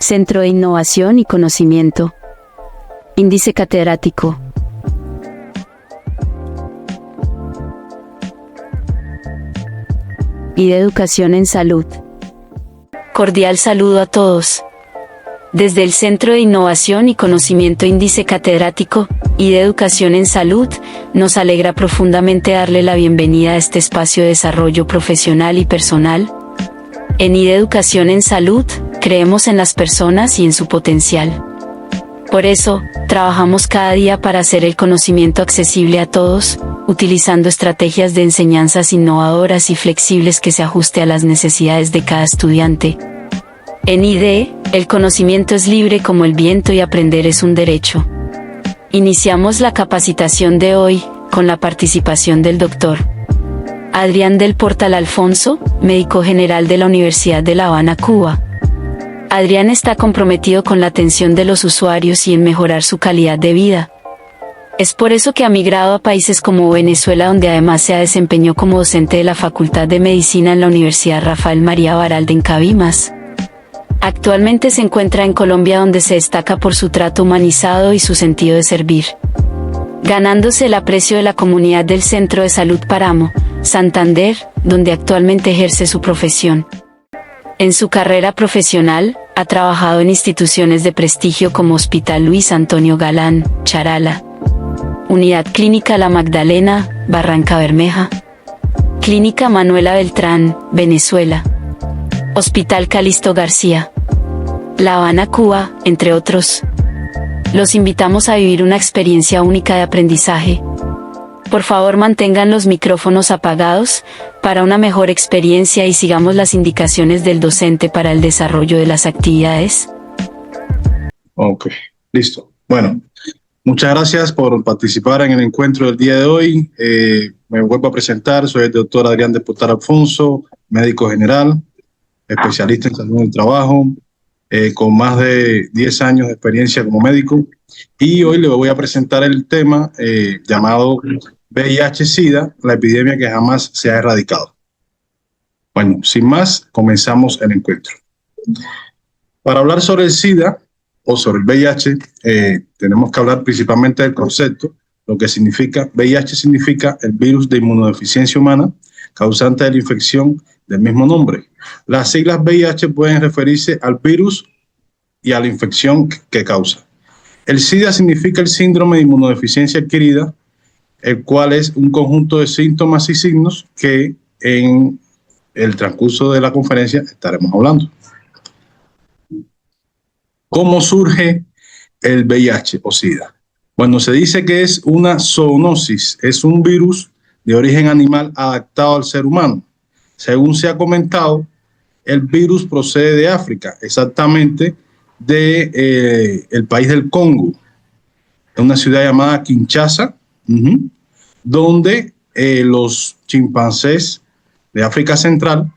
Centro de Innovación y Conocimiento. Índice catedrático. Y de Educación en Salud. Cordial saludo a todos. Desde el Centro de Innovación y Conocimiento Índice Catedrático y de Educación en Salud, nos alegra profundamente darle la bienvenida a este espacio de desarrollo profesional y personal. En IDE Educación en Salud, creemos en las personas y en su potencial. Por eso, trabajamos cada día para hacer el conocimiento accesible a todos, utilizando estrategias de enseñanzas innovadoras y flexibles que se ajuste a las necesidades de cada estudiante. En IDE, el conocimiento es libre como el viento y aprender es un derecho. Iniciamos la capacitación de hoy, con la participación del Dr. Adrián del Portal Alfonso, médico general de la Universidad de La Habana, Cuba. Adrián está comprometido con la atención de los usuarios y en mejorar su calidad de vida. Es por eso que ha migrado a países como Venezuela, donde además se desempeñó como docente de la Facultad de Medicina en la Universidad Rafael María Baralda en Cabimas. Actualmente se encuentra en Colombia, donde se destaca por su trato humanizado y su sentido de servir, ganándose el aprecio de la comunidad del Centro de Salud Páramo, Santander, donde actualmente ejerce su profesión. En su carrera profesional, ha trabajado en instituciones de prestigio como Hospital Luis Antonio Galán, Charala, Unidad Clínica La Magdalena, Barranca Bermeja, Clínica Manuela Beltrán, Venezuela, Hospital Calixto García, La Habana, Cuba, entre otros. Los invitamos a vivir una experiencia única de aprendizaje. Por favor, mantengan los micrófonos apagados para una mejor experiencia y sigamos las indicaciones del docente para el desarrollo de las actividades. Ok, listo. Bueno, muchas gracias por participar en el encuentro del día de hoy. Me vuelvo a presentar, soy el doctor Adrián del Portal Alfonso, médico general, especialista en salud del trabajo, con más de 10 años de experiencia como médico. Y hoy le voy a presentar el tema llamado VIH-Sida, la epidemia que jamás se ha erradicado. Bueno, sin más, comenzamos el encuentro. Para hablar sobre el SIDA o sobre el VIH, tenemos que hablar principalmente del concepto, lo que significa. VIH significa el virus de inmunodeficiencia humana, causante de la infección del mismo nombre. Las siglas VIH pueden referirse al virus y a la infección que causa. El SIDA significa el síndrome de inmunodeficiencia adquirida, el cual es un conjunto de síntomas y signos que en el transcurso de la conferencia estaremos hablando. ¿Cómo surge el VIH o SIDA? Bueno, se dice que es una zoonosis, es un virus de origen animal adaptado al ser humano. Según se ha comentado, el virus procede de África, exactamente del país del Congo, en una ciudad llamada Kinshasa, donde los chimpancés de África Central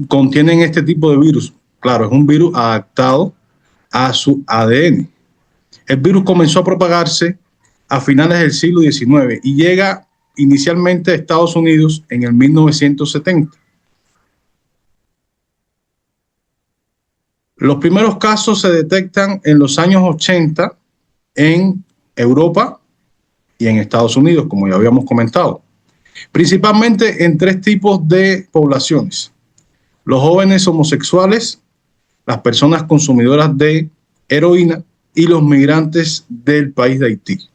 contienen este tipo de virus. Claro, es un virus adaptado a su ADN. El virus comenzó a propagarse a finales del siglo XIX y llega inicialmente a Estados Unidos en el 1970. Los primeros casos se detectan en los años 80 en Europa y en Estados Unidos, como ya habíamos comentado, principalmente en 3 tipos de poblaciones: los jóvenes homosexuales, las personas consumidoras de heroína y los migrantes del país de Haití.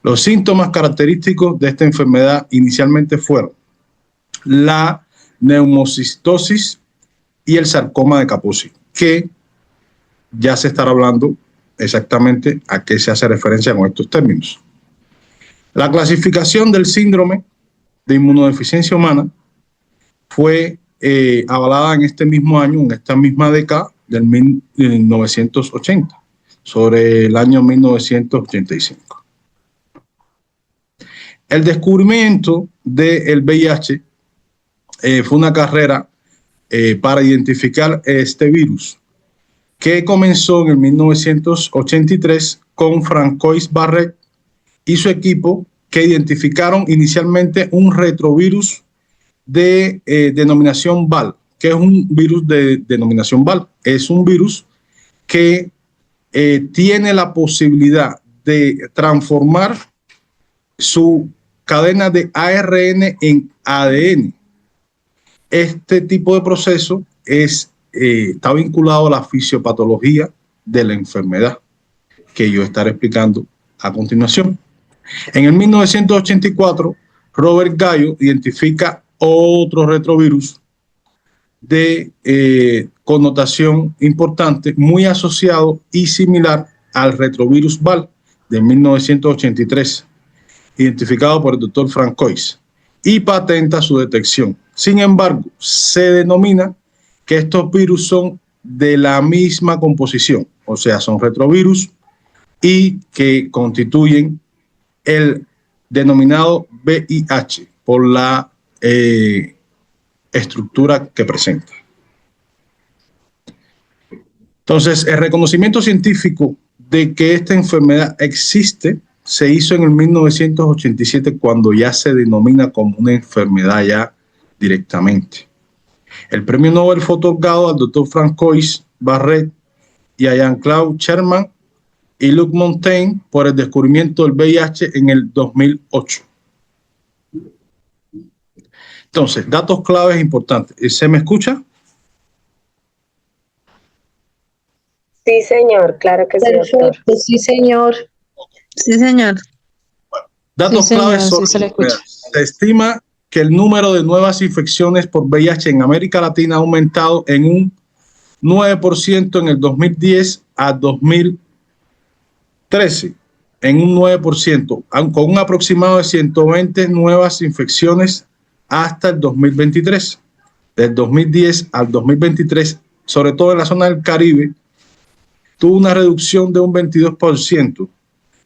Los síntomas característicos de esta enfermedad inicialmente fueron la neumocistosis y el sarcoma de Kaposi, que ya se estará hablando exactamente a qué se hace referencia con estos términos. La clasificación del síndrome de inmunodeficiencia humana fue avalada en este mismo año, en esta misma década del 1980, sobre el año 1985. El descubrimiento del VIH fue una carrera para identificar este virus, que comenzó en el 1983 con Francois Barret y su equipo, que identificaron inicialmente un retrovirus de denominación VAL, que es un virus de denominación VAL. Es un virus que tiene la posibilidad de transformar su cadena de ARN en ADN. Este tipo de proceso está vinculado a la fisiopatología de la enfermedad, que yo estaré explicando a continuación. En el 1984, Robert Gallo identifica otro retrovirus de connotación importante, muy asociado y similar al retrovirus VAL de 1983, identificado por el doctor Francois, y patenta su detección. Sin embargo, se denomina que estos virus son de la misma composición, o sea, son retrovirus y que constituyen el denominado VIH por la estructura que presenta. Entonces, el reconocimiento científico de que esta enfermedad existe se hizo en el 1987, cuando ya se denomina como una enfermedad ya directamente. El premio Nobel fue otorgado al doctor Francois Barret y a Jean-Claude Sherman y Luc Montaigne por el descubrimiento del VIH en el 2008. Entonces, datos claves importantes. ¿Se me escucha? Sí, señor, claro que sí, doctor. Sí, señor. Sí, señor. Datos claves sobre la enfermedad. Se estima que el número de nuevas infecciones por VIH en América Latina ha aumentado en un 9% en el 2010 a 2013, en un 9%, con un aproximado de 120 nuevas infecciones hasta el 2023. Del 2010 al 2023, sobre todo en la zona del Caribe, tuvo una reducción de un 22%,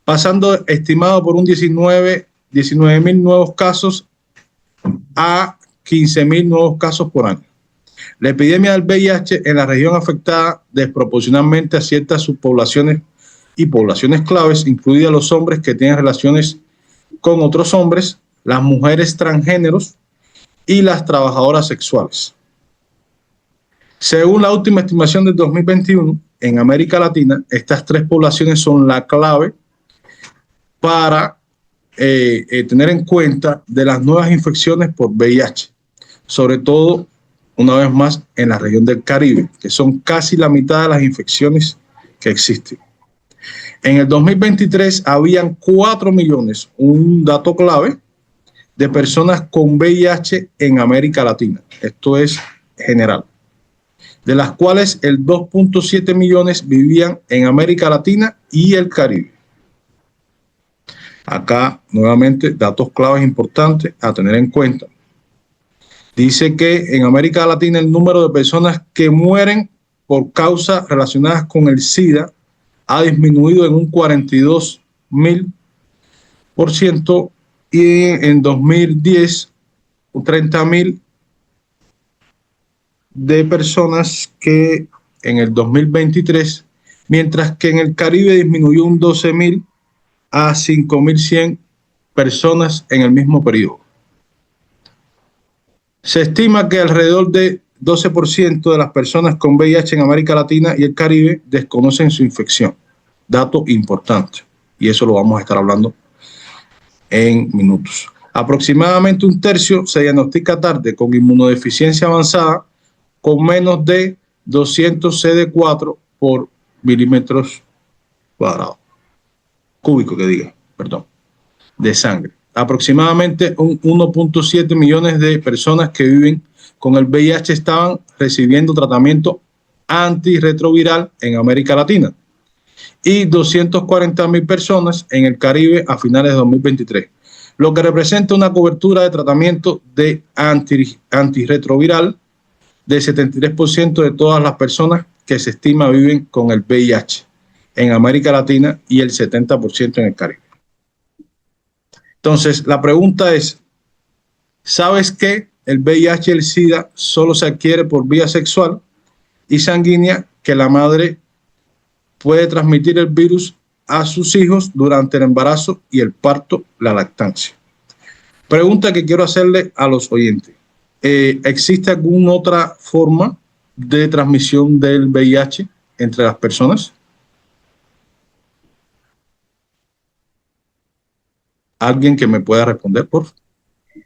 pasando estimado por un 19.000 nuevos casos a 15.000 nuevos casos por año. La epidemia del VIH en la región afectada desproporcionalmente a ciertas subpoblaciones y poblaciones claves, incluidas los hombres que tienen relaciones con otros hombres, las mujeres transgéneros y las trabajadoras sexuales. Según la última estimación del 2021, en América Latina, estas tres poblaciones son la clave para tener en cuenta de las nuevas infecciones por VIH, sobre todo, una vez más, en la región del Caribe, que son casi la mitad de las infecciones que existen. En el 2023 habían 4 millones, un dato clave, de personas con VIH en América Latina. Esto es general. De las cuales el 2.7 millones vivían en América Latina y el Caribe. Acá, nuevamente, datos claves importantes a tener en cuenta. Dice que en América Latina el número de personas que mueren por causas relacionadas con el SIDA ha disminuido en un 42.000% y en 2010 30.000 de personas que en el 2023, mientras que en el Caribe disminuyó un 12.000 a 5.100 personas en el mismo periodo. Se estima que alrededor de 12% de las personas con VIH en América Latina y el Caribe desconocen su infección. Dato importante, y eso lo vamos a estar hablando en minutos. Aproximadamente un tercio se diagnostica tarde con inmunodeficiencia avanzada con menos de 200 CD4 por milímetros cuadrados. Cúbico, de sangre. Aproximadamente 1.7 millones de personas que viven con el VIH estaban recibiendo tratamiento antirretroviral en América Latina y 240.000 personas en el Caribe a finales de 2023, lo que representa una cobertura de tratamiento de antirretroviral del 73% de todas las personas que se estima viven con el VIH en América Latina y el 70% en el Caribe. Entonces, la pregunta es, ¿sabes que el VIH y el SIDA solo se adquiere por vía sexual y sanguínea, que la madre puede transmitir el virus a sus hijos durante el embarazo y el parto, la lactancia? Pregunta que quiero hacerle a los oyentes. ¿existe alguna otra forma de transmisión del VIH entre las personas? ¿Alguien que me pueda responder, por favor?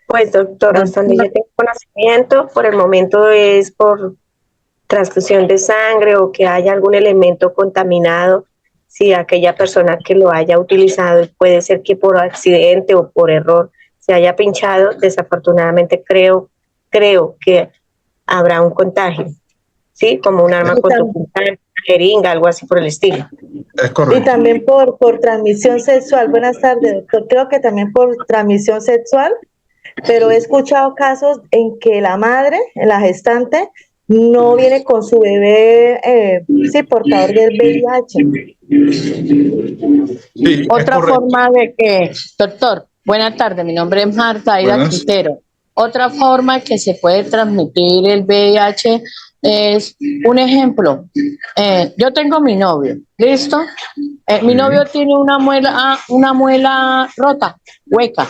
Pues, doctor, hasta donde yo tengo conocimiento, por el momento es por transfusión de sangre o que haya algún elemento contaminado. Si aquella persona que lo haya utilizado, puede ser que por accidente o por error se haya pinchado, desafortunadamente creo que habrá un contagio, ¿sí? Como un arma cortopunzante, una jeringa, algo así por el estilo. Es correcto. Y también por transmisión sexual. Buenas tardes, doctor. Creo que también por transmisión sexual, pero he escuchado casos en que la madre, la gestante, no viene con su bebé, sí, portador del VIH. Sí, Otra forma de que, doctor, buenas tardes, mi nombre es Marta Aida Quintero. Otra forma que se puede transmitir el VIH es, un ejemplo, yo tengo mi novio, ¿listo? Mi novio tiene una muela rota, hueca.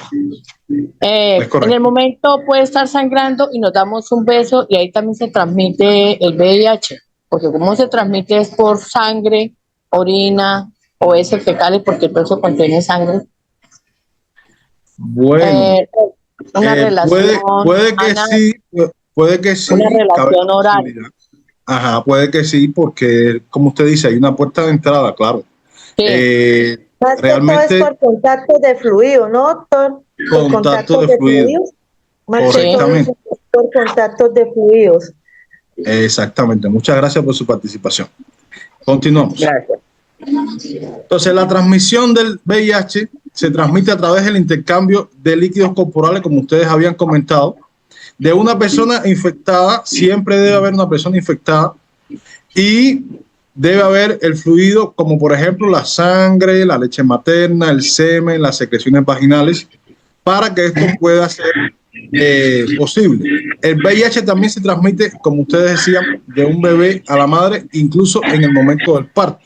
En el momento puede estar sangrando y nos damos un beso y ahí también se transmite el VIH, porque como se transmite es por sangre, orina o heces fecales, porque todo eso contiene sangre. Bueno, una relación puede que anal, sí, puede que sí. una relación oral. Ajá, puede que sí, porque como usted dice, hay una puerta de entrada, claro. Sí. Más Realmente que todo es por contacto de fluido, ¿no, doctor? Por contacto de fluidos. Más que todo es por contacto de fluidos. Exactamente. Muchas gracias por su participación. Continuamos. Gracias. Entonces, la transmisión del VIH se transmite a través del intercambio de líquidos corporales, como ustedes habían comentado, de una persona infectada. Siempre debe haber una persona infectada y debe haber el fluido, como por ejemplo la sangre, la leche materna, el semen, las secreciones vaginales, para que esto pueda ser posible. El VIH también se transmite, como ustedes decían, de un bebé a la madre, incluso en el momento del parto,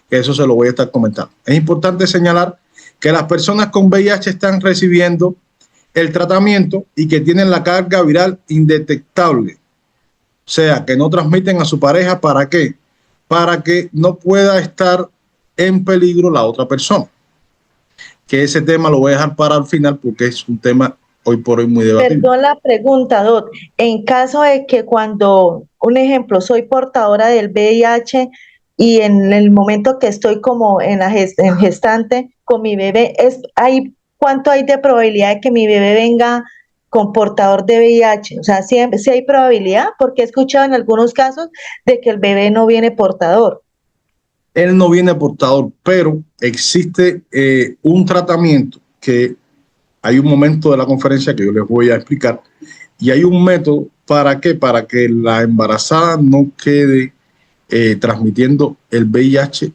que eso se lo voy a estar comentando. Es importante señalar que las personas con VIH están recibiendo el tratamiento y que tienen la carga viral indetectable. O sea, que no transmiten a su pareja. ¿Para qué? Para que no pueda estar en peligro la otra persona. Que ese tema lo voy a dejar para el final porque es un tema hoy por hoy muy debatible. Perdón la pregunta, Doc. En caso de que cuando, un ejemplo, soy portadora del VIH y en el momento que estoy como en gestante con mi bebé, ¿cuánto hay de probabilidad de que mi bebé venga con portador de VIH? O sea, ¿sí hay probabilidad? Porque he escuchado en algunos casos de que el bebé no viene portador. Él no viene portador, pero existe un tratamiento que hay un momento de la conferencia que yo les voy a explicar y hay un método. ¿Para qué? Para que la embarazada no quede transmitiendo el VIH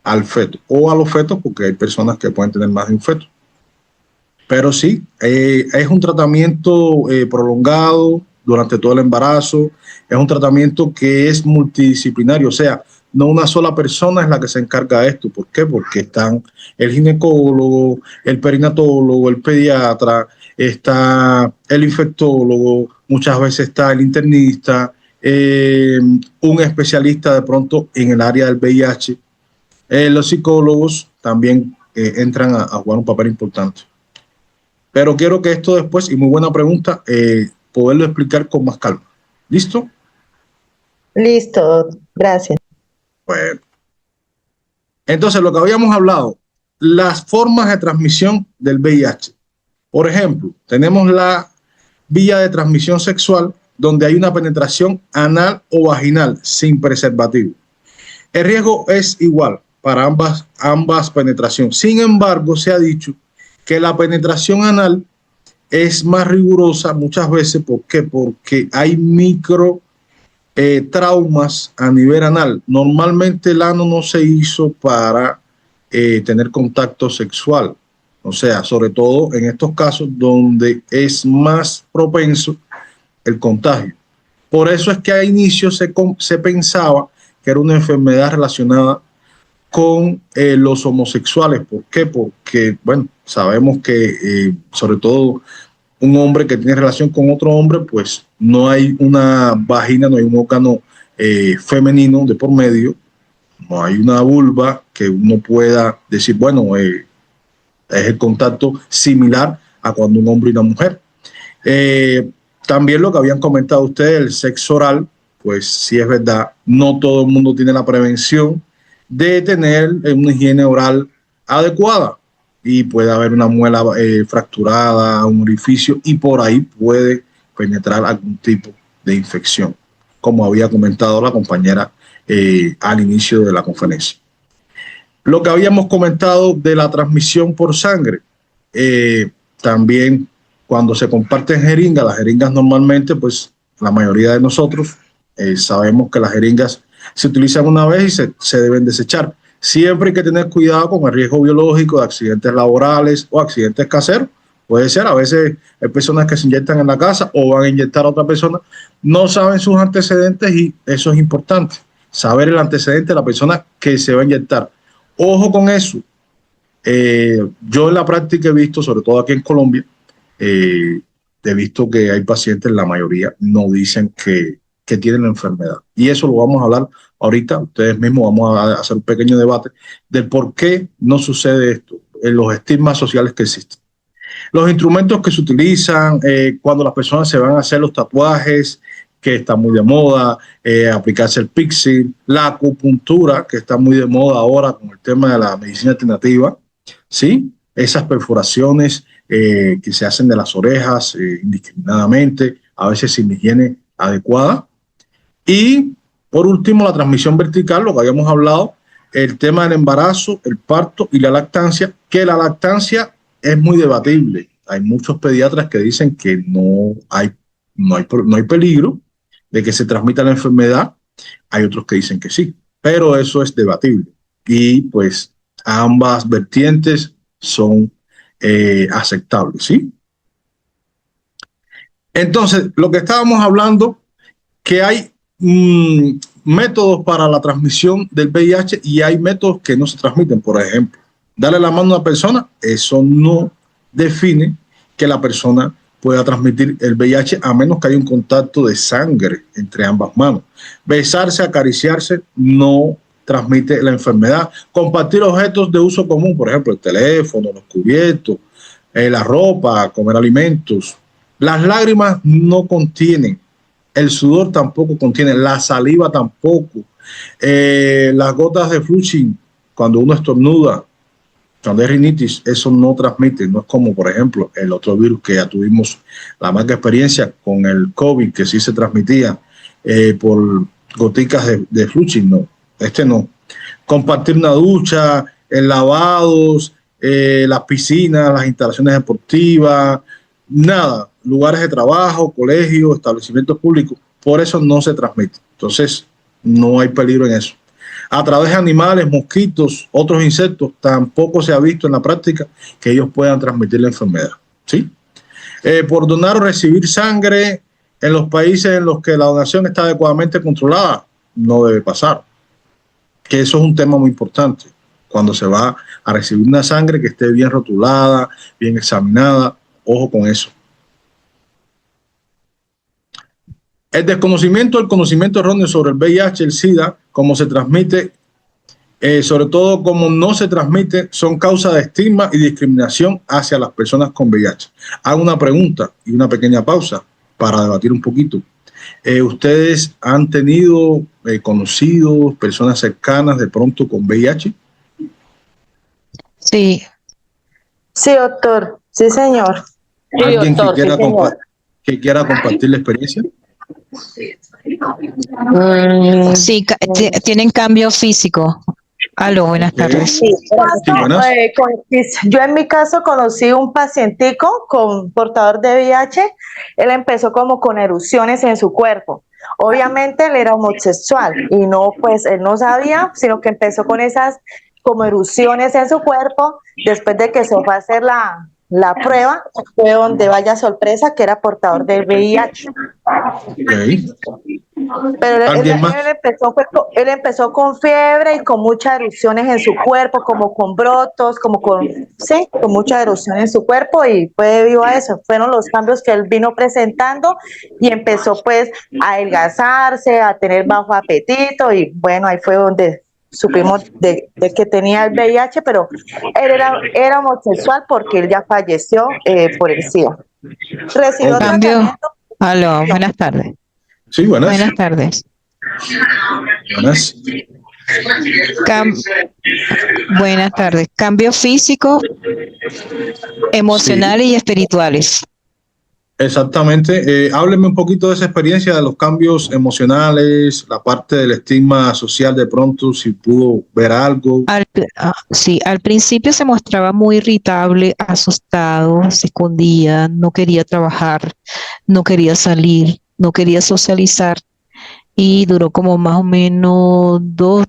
al feto o a los fetos, porque hay personas que pueden tener más de un feto. Pero sí, es un tratamiento prolongado durante todo el embarazo, es un tratamiento que es multidisciplinario, o sea, no una sola persona es la que se encarga de esto. ¿Por qué? Porque están el ginecólogo, el perinatólogo, el pediatra, está el infectólogo, muchas veces está el internista, un especialista de pronto en el área del VIH. Los psicólogos también entran a jugar un papel importante. Pero quiero que esto después, y muy buena pregunta, poderlo explicar con más calma. ¿Listo? Listo, gracias. Bueno. Entonces, lo que habíamos hablado, las formas de transmisión del VIH. Por ejemplo, tenemos la vía de transmisión sexual, donde hay una penetración anal o vaginal sin preservativo. El riesgo es igual para ambas penetraciones. Sin embargo, se ha dicho que la penetración anal es más rigurosa muchas veces. ¿Por qué? Porque hay micro traumas a nivel anal. Normalmente el ano no se hizo para tener contacto sexual. O sea, sobre todo en estos casos donde es más propenso el contagio. Por eso es que a inicio se pensaba que era una enfermedad relacionada con los homosexuales. ¿Por qué? Porque, bueno, sabemos que sobre todo un hombre que tiene relación con otro hombre, pues no hay una vagina, no hay un órgano femenino de por medio, no hay una vulva que uno pueda decir, bueno, es el contacto similar a cuando un hombre y una mujer. También lo que habían comentado ustedes, el sexo oral, pues sí es verdad, no todo el mundo tiene la prevención de tener una higiene oral adecuada y puede haber una muela fracturada, un orificio y por ahí puede penetrar algún tipo de infección, como había comentado la compañera al inicio de la conferencia. Lo que habíamos comentado de la transmisión por sangre, también cuando se comparten jeringas, las jeringas normalmente, pues la mayoría de nosotros sabemos que las jeringas se utilizan una vez y se deben desechar. Siempre hay que tener cuidado con el riesgo biológico de accidentes laborales o accidentes caseros. Puede ser, a veces hay personas que se inyectan en la casa o van a inyectar a otra persona, no saben sus antecedentes y eso es importante, saber el antecedente de la persona que se va a inyectar. Ojo con eso. Yo en la práctica he visto, sobre todo aquí en Colombia, he visto que hay pacientes, la mayoría no dicen que tienen la enfermedad. Y eso lo vamos a hablar ahorita, ustedes mismos vamos a hacer un pequeño debate del por qué no sucede esto, en los estigmas sociales que existen. Los instrumentos que se utilizan cuando las personas se van a hacer los tatuajes, que está muy de moda, aplicarse el pixie, la acupuntura, que está muy de moda ahora con el tema de la medicina alternativa, ¿sí? Esas perforaciones que se hacen de las orejas indiscriminadamente, a veces sin higiene adecuada. Y por último, la transmisión vertical, lo que habíamos hablado, el tema del embarazo, el parto y la lactancia, que la lactancia es muy debatible. Hay muchos pediatras que dicen que no hay peligro de que se transmita la enfermedad. Hay otros que dicen que sí, pero eso es debatible. Y pues ambas vertientes son aceptables, ¿sí? Entonces, lo que estábamos hablando, que hay métodos para la transmisión del VIH y hay métodos que no se transmiten. Por ejemplo, darle la mano a una persona, eso no define que la persona pueda transmitir el VIH a menos que haya un contacto de sangre entre ambas manos. Besarse, acariciarse, no transmite la enfermedad. Compartir objetos de uso común, por ejemplo, el teléfono, los cubiertos, la ropa, comer alimentos. Las lágrimas no contienen, el sudor tampoco contiene, la saliva tampoco, las gotas de flushing, cuando uno estornuda, cuando hay rinitis, eso no transmite, no es como, por ejemplo, el otro virus que ya tuvimos la mala experiencia con el COVID, que sí se transmitía por goticas de flushing, no, este no. Compartir una ducha, lavados, las piscinas, las instalaciones deportivas, nada, lugares de trabajo, colegios, establecimientos públicos, por eso no se transmite. Entonces, no hay peligro en eso. A través de animales, mosquitos, otros insectos, tampoco se ha visto en la práctica que ellos puedan transmitir la enfermedad, ¿sí? Por donar o recibir sangre en los países en los que la donación está adecuadamente controlada, no debe pasar. Que eso es un tema muy importante. Cuando se va a recibir una sangre que esté bien rotulada, bien examinada, ojo con eso. El desconocimiento, el conocimiento erróneo sobre el VIH, el SIDA, cómo se transmite, sobre todo cómo no se transmite, son causa de estigma y discriminación hacia las personas con VIH. Hago una pregunta y una pequeña pausa para debatir un poquito. ¿Ustedes han tenido conocidos, personas cercanas de pronto con VIH? Sí. Sí, doctor. Sí, señor. ¿Alguien que quiera compartir la experiencia? Sí, tienen cambio físico. Aló, buenas tardes. Sí, yo en mi caso conocí un pacientico con portador de VIH. Él empezó como con erupciones en su cuerpo. Obviamente él era homosexual y no, pues él no sabía, sino que empezó con esas como erupciones en su cuerpo después de que se fue a hacer la prueba, fue donde vaya sorpresa que era portador del VIH. Okay. Pero ¿Alguien más? él empezó con fiebre y con muchas erupciones en su cuerpo, como con brotos, con mucha erupción en su cuerpo, y fue debido a eso. Fueron los cambios que él vino presentando y empezó pues a adelgazarse, a tener bajo apetito, y bueno, ahí fue donde supimos de que tenía el VIH, pero él era homosexual porque él ya falleció por el SIDA. Recibió tratamiento. Aló, buenas tardes. Sí, buenas. Buenas tardes. Buenas. Buenas tardes. Cambios físicos, emocionales y espirituales. Exactamente. Hábleme un poquito de esa experiencia, de los cambios emocionales, la parte del estigma social de pronto, si pudo ver algo. Sí, al principio se mostraba muy irritable, asustado, se escondía, no quería trabajar, no quería salir, no quería socializar, y duró como más o menos 2,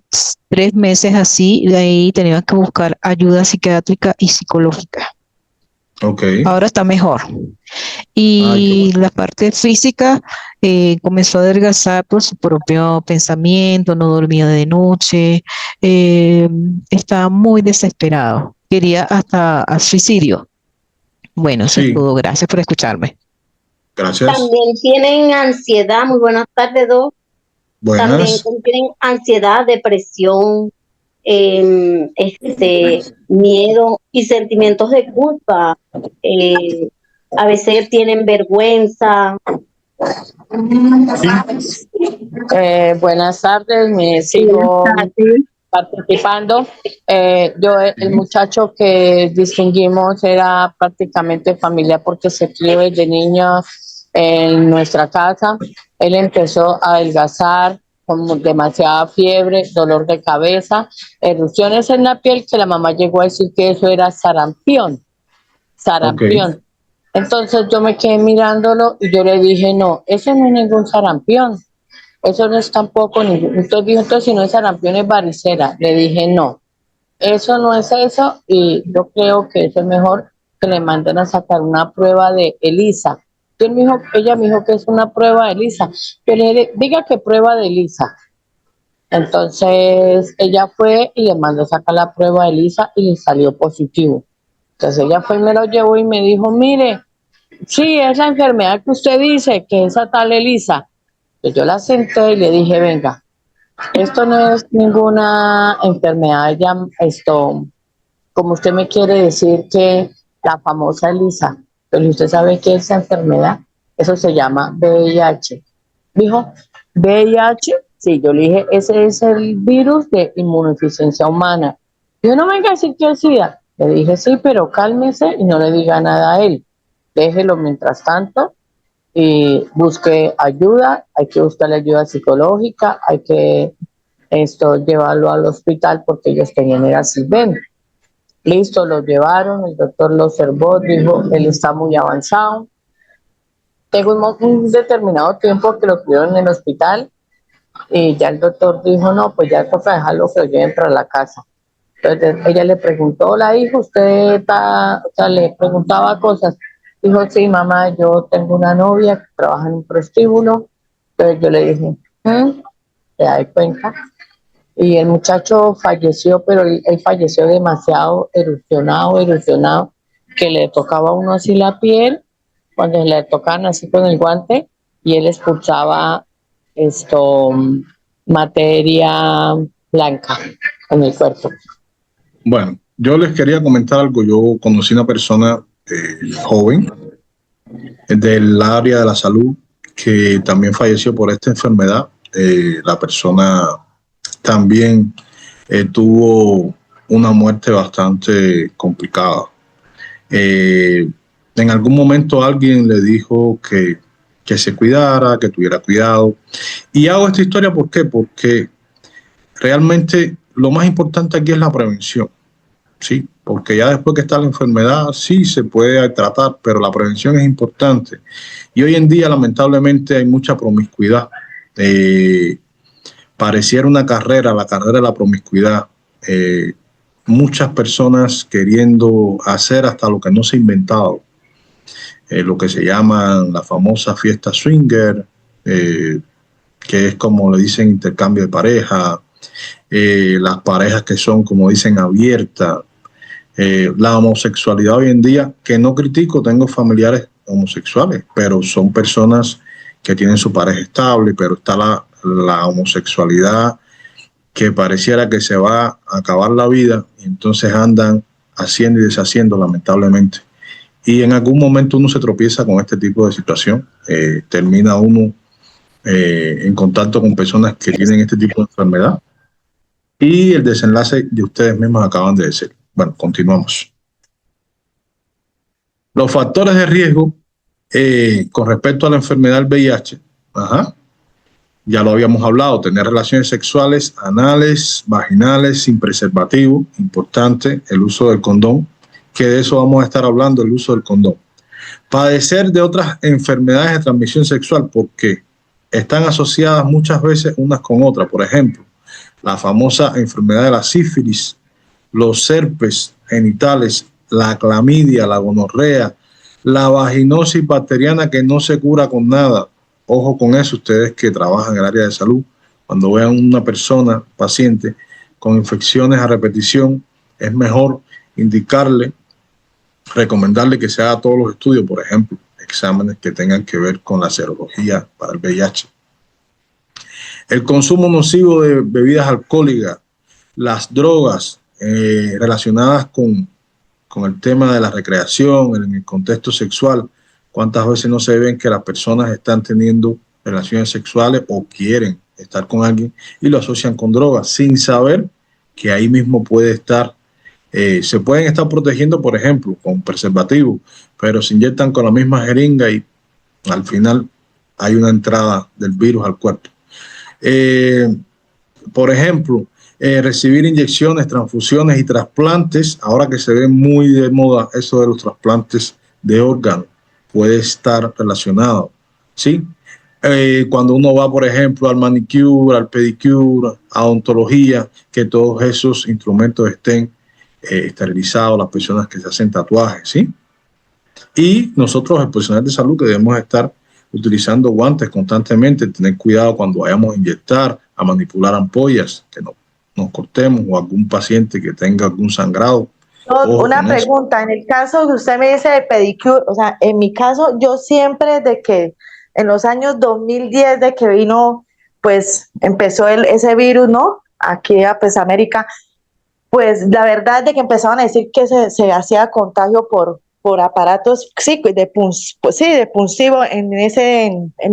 3 meses así, y de ahí tenía que buscar ayuda psiquiátrica y psicológica. Okay. Ahora está mejor. Y la parte física, comenzó a adelgazar por su propio pensamiento, no dormía de noche, estaba muy desesperado, quería hasta a suicidio. Bueno, eso es todo. Gracias por escucharme. Gracias. También tienen ansiedad. Muy buenas tardes, Doc. Buenas. También tienen ansiedad, depresión, miedo y sentimientos de culpa. A veces tienen vergüenza. Buenas tardes, me sigo participando. El muchacho que distinguimos era prácticamente familiar porque se crió desde niño en nuestra casa. Él empezó a adelgazar con demasiada fiebre, dolor de cabeza, erupciones en la piel, que la mamá llegó a decir que eso era sarampión. Okay. Entonces yo me quedé mirándolo y yo le dije, no, eso no es ningún sarampión, eso no es tampoco ningún. Entonces dijo, entonces si no es sarampión es varicela. Le dije, no, eso no es eso, y yo creo que eso es mejor que le manden a sacar una prueba de ELISA. Ella me dijo que es una prueba de ELISA. Yo le dije, diga que prueba de ELISA. Entonces ella fue y le mandó a sacar la prueba de ELISA y le salió positivo. Entonces ella fue y me lo llevó y me dijo, mire, sí, esa enfermedad que usted dice, que esa tal ELISA. Pues yo la senté y le dije, venga, esto no es ninguna enfermedad, como usted me quiere decir que la famosa ELISA, pero usted sabe que esa enfermedad, eso se llama VIH. Dijo, ¿VIH? Sí, yo le dije, ese es el virus de inmunodeficiencia humana. Yo no venga a decir que es SIDA. Le dije, sí, pero cálmese y no le diga nada a él. Déjelo mientras tanto y busque ayuda. Hay que buscar ayuda psicológica, hay que llevarlo al hospital porque ellos tenían el Silven. Listo, lo llevaron, el doctor lo observó, dijo, él está muy avanzado. Tengo un determinado tiempo que lo tuvieron en el hospital y ya el doctor dijo, no, pues ya toca dejarlo que lo lleven para la casa. Entonces ella le preguntó, la hija, le preguntaba cosas. Dijo, sí, mamá, yo tengo una novia que trabaja en un prostíbulo. Entonces yo le dije, ¿te das cuenta? Y el muchacho falleció, pero él falleció demasiado erosionado, que le tocaba a uno así la piel, cuando le tocaban así con el guante, y él expulsaba materia blanca en el cuerpo. Bueno, yo les quería comentar algo. Yo conocí una persona joven del área de la salud que también falleció por esta enfermedad. La persona también tuvo una muerte bastante complicada. En algún momento alguien le dijo que se cuidara, que tuviera cuidado. Y hago esta historia, ¿por qué? Porque realmente lo más importante aquí es la prevención. Sí, porque ya después que está la enfermedad, sí se puede tratar, pero la prevención es importante. Y hoy en día, lamentablemente, hay mucha promiscuidad. Pareciera una carrera, la carrera de la promiscuidad. muchas personas queriendo hacer hasta lo que no se ha inventado, lo que se llaman la famosa fiesta swinger, que es como le dicen intercambio de pareja, las parejas que son, como dicen, abiertas, la homosexualidad hoy en día, que no critico, tengo familiares homosexuales, pero son personas que tienen su pareja estable, pero está la homosexualidad que pareciera que se va a acabar la vida y entonces andan haciendo y deshaciendo, lamentablemente. Y en algún momento uno se tropieza con este tipo de situación, termina uno en contacto con personas que tienen este tipo de enfermedad y el desenlace de ustedes mismos acaban de decir. Bueno, continuamos. Los factores de riesgo con respecto a la enfermedad del VIH, ya lo habíamos hablado, tener relaciones sexuales anales, vaginales, sin preservativo, importante, el uso del condón, que de eso vamos a estar hablando, el uso del condón. Padecer de otras enfermedades de transmisión sexual, porque están asociadas muchas veces unas con otras. Por ejemplo, la famosa enfermedad de la sífilis, los herpes genitales, la clamidia, la gonorrea, la vaginosis bacteriana que no se cura con nada. Ojo con eso, ustedes que trabajan en el área de salud, cuando vean una persona, paciente, con infecciones a repetición, es mejor indicarle, recomendarle que se haga todos los estudios, por ejemplo, exámenes que tengan que ver con la serología para el VIH. El consumo nocivo de bebidas alcohólicas, las drogas relacionadas con el tema de la recreación, en el contexto sexual. ¿Cuántas veces no se ven que las personas están teniendo relaciones sexuales o quieren estar con alguien y lo asocian con drogas sin saber que ahí mismo puede estar? Se pueden estar protegiendo, por ejemplo, con preservativo, pero se inyectan con la misma jeringa y al final hay una entrada del virus al cuerpo. Por ejemplo, recibir inyecciones, transfusiones y trasplantes, ahora que se ve muy de moda eso de los trasplantes de órganos, puede estar relacionado, ¿sí? Cuando uno va, por ejemplo, al manicure, al pedicure, a odontología, que todos esos instrumentos estén esterilizados, las personas que se hacen tatuajes, ¿sí? Y nosotros, el personal de salud, que debemos estar utilizando guantes constantemente, tener cuidado cuando vayamos a inyectar, a manipular ampollas, que no nos cortemos, o algún paciente que tenga algún sangrado. Una pregunta, en el caso que usted me dice de pedicure, o sea, en mi caso, yo siempre desde que en los años 2010, de que vino, pues empezó ese virus, ¿no? Aquí a pues, América, pues la verdad de que empezaban a decir que se hacía contagio por aparatos de puntivo en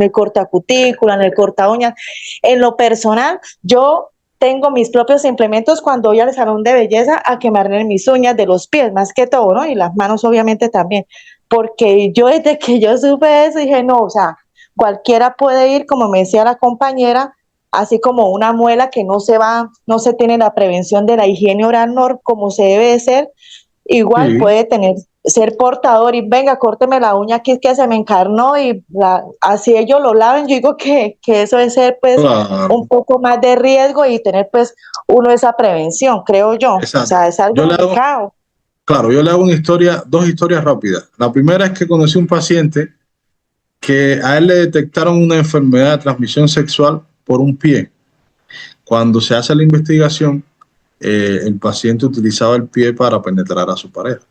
el cortacutícula, en el corta uñas. En lo personal, yo tengo mis propios implementos cuando voy al salón de belleza a que me arreglen mis uñas de los pies, más que todo, ¿no? Y las manos obviamente también, porque yo desde que yo supe eso dije, no, o sea, cualquiera puede ir, como me decía la compañera, así como una muela que no se tiene la prevención de la higiene oral como se debe de ser, igual sí puede ser portador y venga, córteme la uña aquí que se me encarnó y así ellos lo laven. Yo digo que eso es ser pues un poco más de riesgo y tener pues uno esa prevención, creo yo. Exacto. O sea, es algo delicado. Claro, yo le hago dos historias rápidas. La primera es que conocí un paciente que a él le detectaron una enfermedad de transmisión sexual por un pie. Cuando se hace la investigación, el paciente utilizaba el pie para penetrar a su pareja.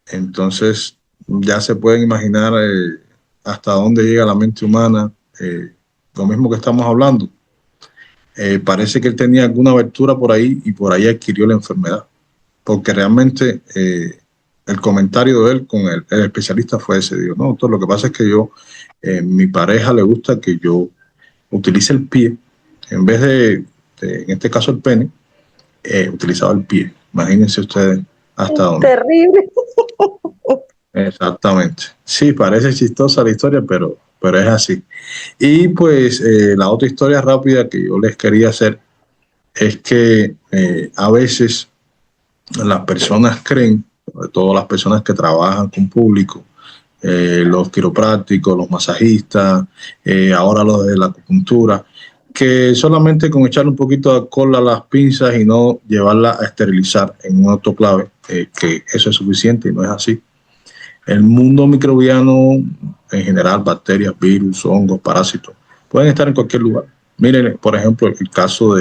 Entonces, ya se pueden imaginar hasta dónde llega la mente humana, lo mismo que estamos hablando. Parece que él tenía alguna abertura por ahí y por ahí adquirió la enfermedad, porque realmente el comentario de él con el especialista fue ese. Digo, no, doctor, lo que pasa es que mi pareja le gusta que yo utilice el pie, en vez de en este caso el pene, utilizaba el pie. Imagínense ustedes hasta dónde. Terrible. Exactamente. Sí, parece chistosa la historia, pero es así. Y pues la otra historia rápida que yo les quería hacer es que a veces las personas creen, sobre todo las personas que trabajan con público, los quiroprácticos, los masajistas, ahora los de la acupuntura, que solamente con echarle un poquito de alcohol a las pinzas y no llevarla a esterilizar en un autoclave, que eso es suficiente, y no es así. El mundo microbiano, en general, bacterias, virus, hongos, parásitos, pueden estar en cualquier lugar. Miren, por ejemplo, el caso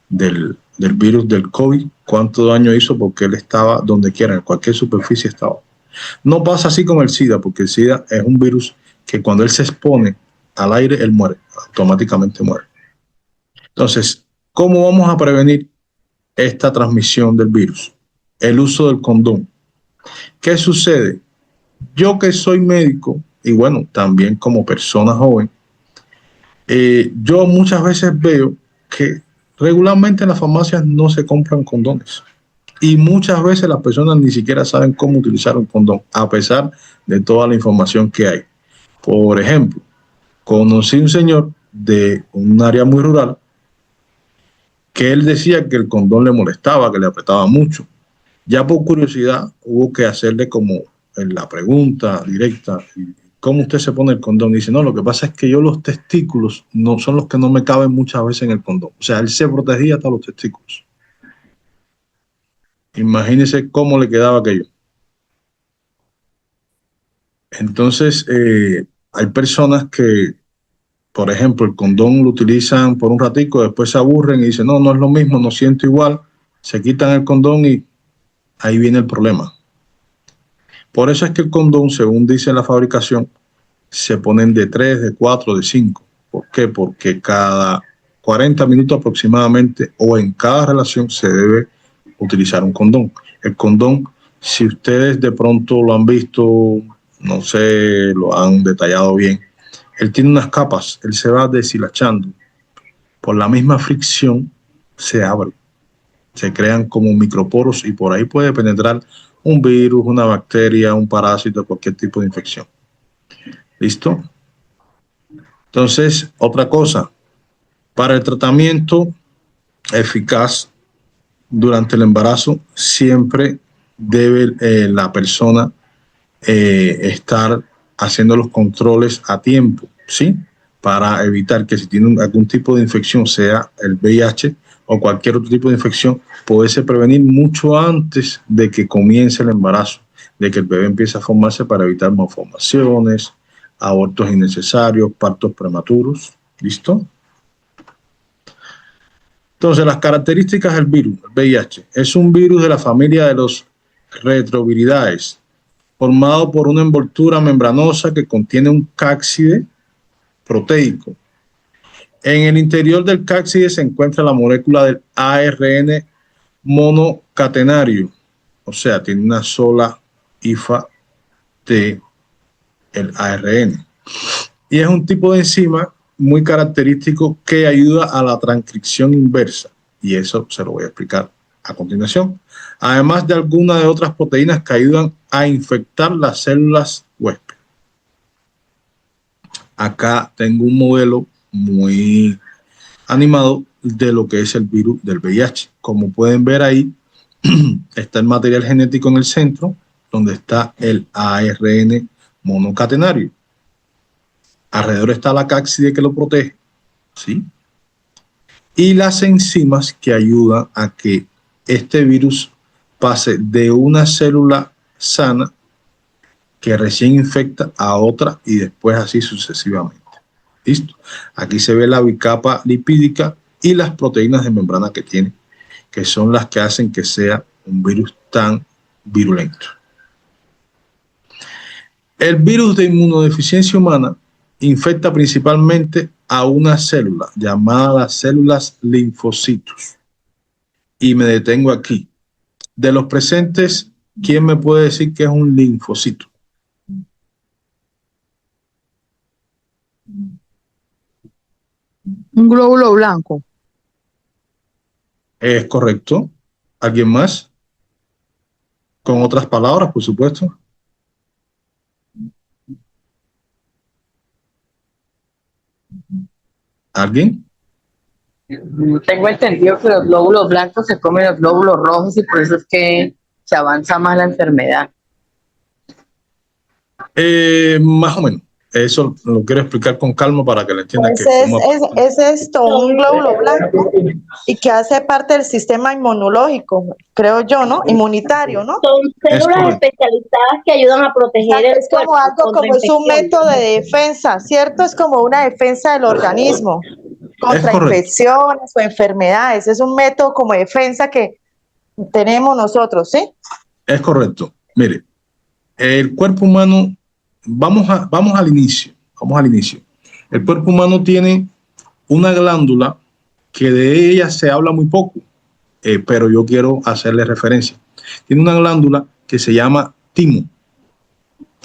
del virus del COVID, cuánto daño hizo porque él estaba donde quiera, en cualquier superficie estaba. No pasa así con el SIDA, porque el SIDA es un virus que cuando él se expone al aire, él muere, automáticamente muere. Entonces, ¿cómo vamos a prevenir esta transmisión del virus? El uso del condón. ¿Qué sucede? Yo que soy médico y bueno, también como persona joven, yo muchas veces veo que regularmente en las farmacias no se compran condones. Y muchas veces las personas ni siquiera saben cómo utilizar un condón, a pesar de toda la información que hay. Por ejemplo, conocí un señor de un área muy rural que él decía que el condón le molestaba, que le apretaba mucho. Ya por curiosidad hubo que hacerle como la pregunta directa, ¿cómo usted se pone el condón? Y dice, no, lo que pasa es que yo los testículos no son los que no me caben muchas veces en el condón. O sea, él se protegía hasta los testículos. Imagínese cómo le quedaba aquello. Entonces, hay personas que, por ejemplo, el condón lo utilizan por un ratico, después se aburren y dicen, no, no es lo mismo, no siento igual, se quitan el condón y ahí viene el problema. Por eso es que el condón, según dice la fabricación, se ponen de 3, de 4, de 5. ¿Por qué? Porque cada 40 minutos aproximadamente o en cada relación se debe utilizar un condón. El condón, si ustedes de pronto lo han visto, no sé, lo han detallado bien, él tiene unas capas, él se va deshilachando. Por la misma fricción se abre, se crean como microporos y por ahí puede penetrar un virus, una bacteria, un parásito, cualquier tipo de infección. ¿Listo? Entonces, otra cosa, para el tratamiento eficaz durante el embarazo, siempre debe la persona estar haciendo los controles a tiempo, ¿sí? Para evitar que si tiene algún tipo de infección, sea el VIH o cualquier otro tipo de infección, poderse prevenir mucho antes de que comience el embarazo, de que el bebé empiece a formarse para evitar malformaciones, abortos innecesarios, partos prematuros. ¿Listo? Entonces, las características del virus, el VIH, es un virus de la familia de los retroviridae, formado por una envoltura membranosa que contiene un cápside proteico. En el interior del cápside se encuentra la molécula del ARN monocatenario, o sea, tiene una sola hifa de el ARN. Y es un tipo de enzima muy característico que ayuda a la transcripción inversa. Y eso se lo voy a explicar a continuación. Además de algunas de otras proteínas que ayudan a infectar las células huésped. Acá tengo un modelo muy animado de lo que es el virus del VIH. Como pueden ver ahí, está el material genético en el centro, donde está el ARN monocatenario. Alrededor está la cápside que lo protege, ¿sí? Y las enzimas que ayudan a que este virus pase de una célula sana que recién infecta a otra y después así sucesivamente. ¿Listo? Aquí se ve la bicapa lipídica y las proteínas de membrana que tiene, que son las que hacen que sea un virus tan virulento. El virus de inmunodeficiencia humana infecta principalmente a una célula llamada las células linfocitos. Y me detengo aquí. De los presentes, ¿quién me puede decir qué es un linfocito? Un glóbulo blanco. Es correcto. ¿Alguien más? Con otras palabras, por supuesto. ¿Alguien? Tengo entendido que los glóbulos blancos se comen los glóbulos rojos y por eso es que se avanza más la enfermedad. Más o menos. eso lo quiero explicar con calma para que le entiendan. Es esto, un glóbulo blanco, y que hace parte del sistema inmunológico, creo yo, ¿no? Inmunitario, ¿no? Son células especializadas que ayudan a proteger el cuerpo. Es como algo, como es un método de defensa, ¿cierto? Es como una defensa del organismo contra infecciones o enfermedades. Es un método como defensa que tenemos nosotros, ¿sí? Es correcto. Mire, el cuerpo humano, vamos al inicio. El cuerpo humano tiene una glándula que de ella se habla muy poco, pero yo quiero hacerle referencia. Tiene una glándula que se llama timo.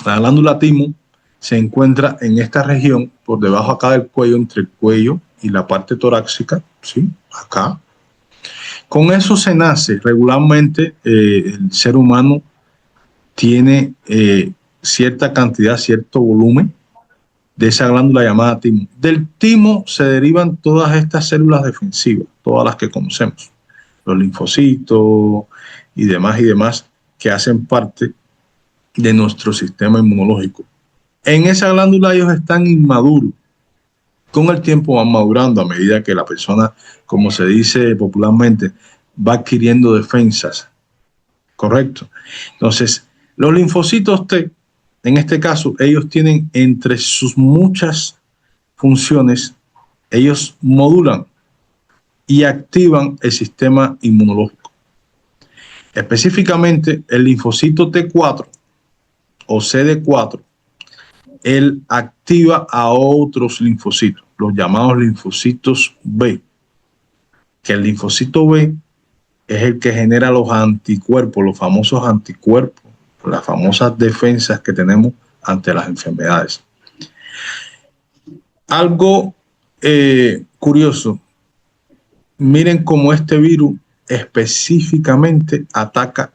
La glándula timo se encuentra en esta región, por debajo acá del cuello, entre el cuello y la parte torácica, ¿sí? Acá. Con eso se nace regularmente. El ser humano tiene cierta cantidad, cierto volumen de esa glándula llamada timo. Del timo se derivan todas estas células defensivas, todas las que conocemos, los linfocitos y demás que hacen parte de nuestro sistema inmunológico. En esa glándula ellos están inmaduros. Con el tiempo van madurando a medida que la persona, como se dice popularmente, va adquiriendo defensas. ¿Correcto? Entonces, los linfocitos T, en este caso, ellos tienen entre sus muchas funciones, ellos modulan y activan el sistema inmunológico. Específicamente, el linfocito T4 o CD4, él activa a otros linfocitos, los llamados linfocitos B, que el linfocito B es el que genera los anticuerpos, los famosos anticuerpos, las famosas defensas que tenemos ante las enfermedades. Algo curioso, miren cómo este virus específicamente ataca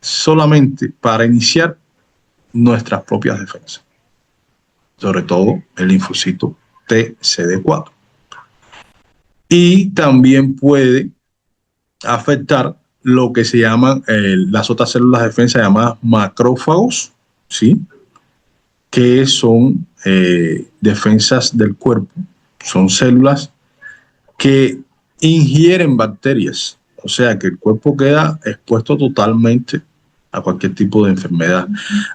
solamente para iniciar nuestras propias defensas, sobre todo el linfocito TCD4. Y también puede afectar lo que se llaman las otras células de defensa llamadas macrófagos, ¿sí? Que son defensas del cuerpo, son células que ingieren bacterias, o sea que el cuerpo queda expuesto totalmente a cualquier tipo de enfermedad.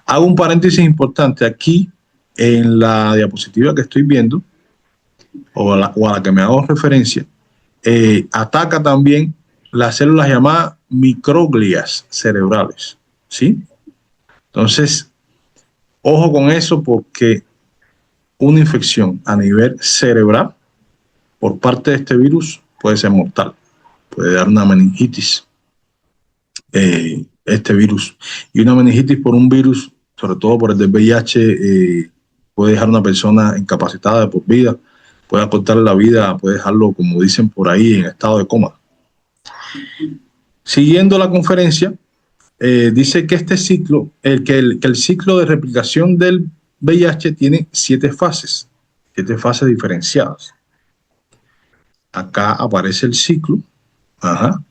Hago un paréntesis importante aquí en la diapositiva que estoy viendo, o a la que me hago referencia, ataca también las células llamadas microglias cerebrales, ¿sí? Entonces, ojo con eso, porque una infección a nivel cerebral por parte de este virus puede ser mortal, puede dar una meningitis, este virus. Y una meningitis por un virus, sobre todo por el del VIH, puede dejar a una persona incapacitada de por vida, puede acortarle la vida, puede dejarlo, como dicen por ahí, en estado de coma. Siguiendo la conferencia, dice que este ciclo, que el ciclo de replicación del VIH tiene 7 fases diferenciadas. Acá aparece el ciclo,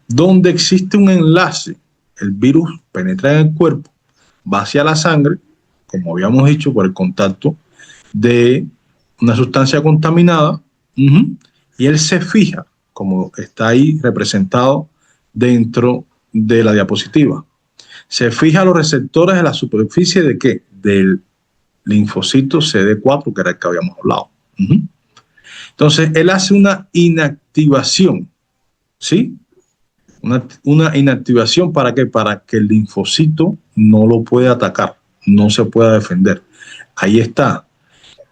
donde existe un enlace. El virus penetra en el cuerpo, va hacia la sangre, como habíamos dicho, por el contacto de una sustancia contaminada, y él se fija, como está ahí representado dentro de la diapositiva. Se fija a los receptores de la superficie de ¿qué? Del linfocito CD4, que era el que habíamos hablado. Entonces, él hace una inactivación, ¿sí? Una inactivación, ¿para qué? Para que el linfocito no lo pueda atacar, no se pueda defender. Ahí está.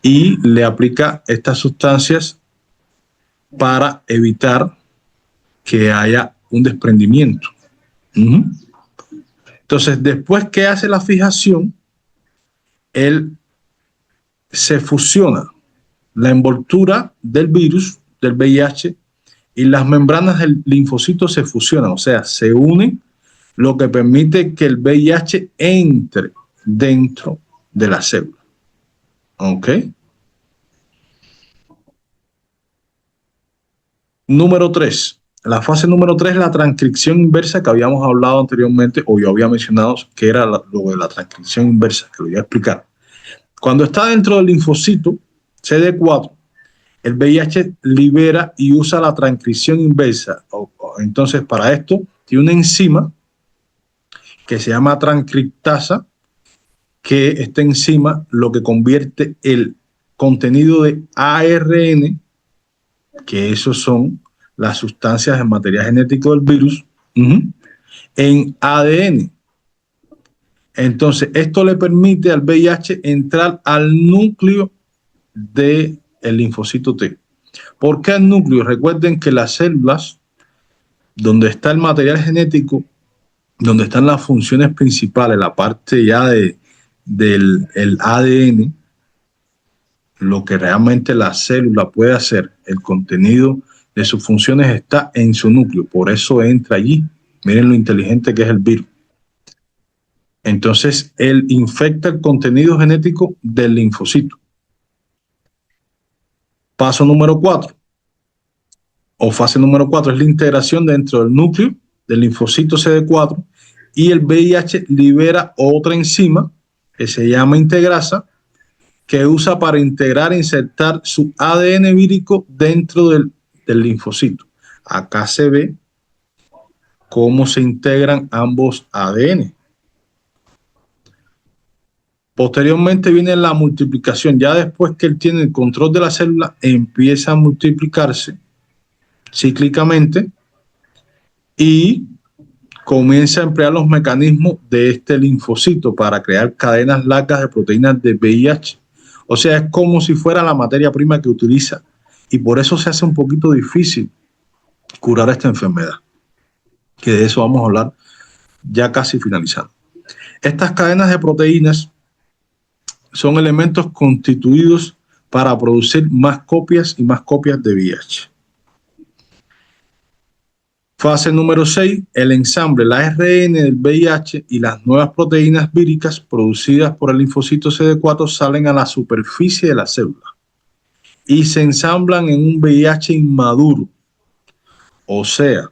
Y le aplica estas sustancias para evitar que haya un desprendimiento. Entonces, después que hace la fijación, él se fusiona la envoltura del virus, del VIH, y las membranas del linfocito se fusionan, o sea, se unen, lo que permite que el VIH entre dentro de la célula. ¿Ok? Número 3. La fase número 3 es la transcripción inversa, que habíamos hablado anteriormente, o yo había mencionado que era lo de la transcripción inversa, que lo voy a explicar. Cuando está dentro del linfocito CD4, el VIH libera y usa la transcripción inversa. Entonces, para esto, tiene una enzima que se llama transcriptasa, que esta enzima lo que convierte el contenido de ARN, que esos son las sustancias del material genético del virus, en ADN. Entonces, esto le permite al VIH entrar al núcleo del linfocito T. ¿Por qué al núcleo? Recuerden que las células, donde está el material genético, donde están las funciones principales, la parte ya del ADN, lo que realmente la célula puede hacer, el contenido de sus funciones está en su núcleo, por eso entra allí. Miren lo inteligente que es el virus. Entonces, él infecta el contenido genético del linfocito. Paso número 4, o fase número 4, es la integración dentro del núcleo del linfocito CD4 y el VIH libera otra enzima que se llama integrasa, que usa para integrar e insertar su ADN vírico dentro del linfocito. Acá se ve cómo se integran ambos ADN. Posteriormente viene la multiplicación. Ya después que él tiene el control de la célula, empieza a multiplicarse cíclicamente y comienza a emplear los mecanismos de este linfocito para crear cadenas largas de proteínas de VIH. O sea, es como si fuera la materia prima que utiliza, y por eso se hace un poquito difícil curar esta enfermedad, que de eso vamos a hablar ya casi finalizando. Estas cadenas de proteínas son elementos constituidos para producir más copias y más copias de VIH. Fase número 6, el ensamble, el ARN del VIH y las nuevas proteínas víricas producidas por el linfocito CD4 salen a la superficie de la célula y se ensamblan en un VIH inmaduro. O sea,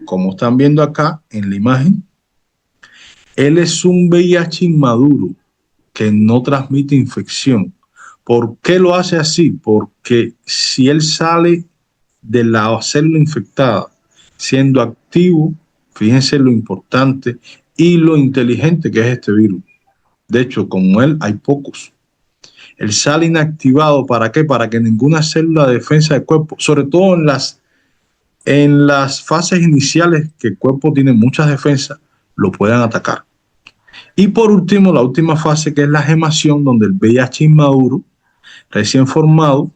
como están viendo acá en la imagen, él es un VIH inmaduro que no transmite infección. ¿Por qué lo hace así? Porque si él sale de la célula infectada siendo activo, fíjense lo importante y lo inteligente que es este virus. De hecho, como él hay pocos. Él sale inactivado, ¿para qué? Para que ninguna célula de defensa del cuerpo, sobre todo en las fases iniciales que el cuerpo tiene muchas defensas, lo puedan atacar. Y por último, la última fase, que es la gemación, donde el VIH inmaduro, recién formado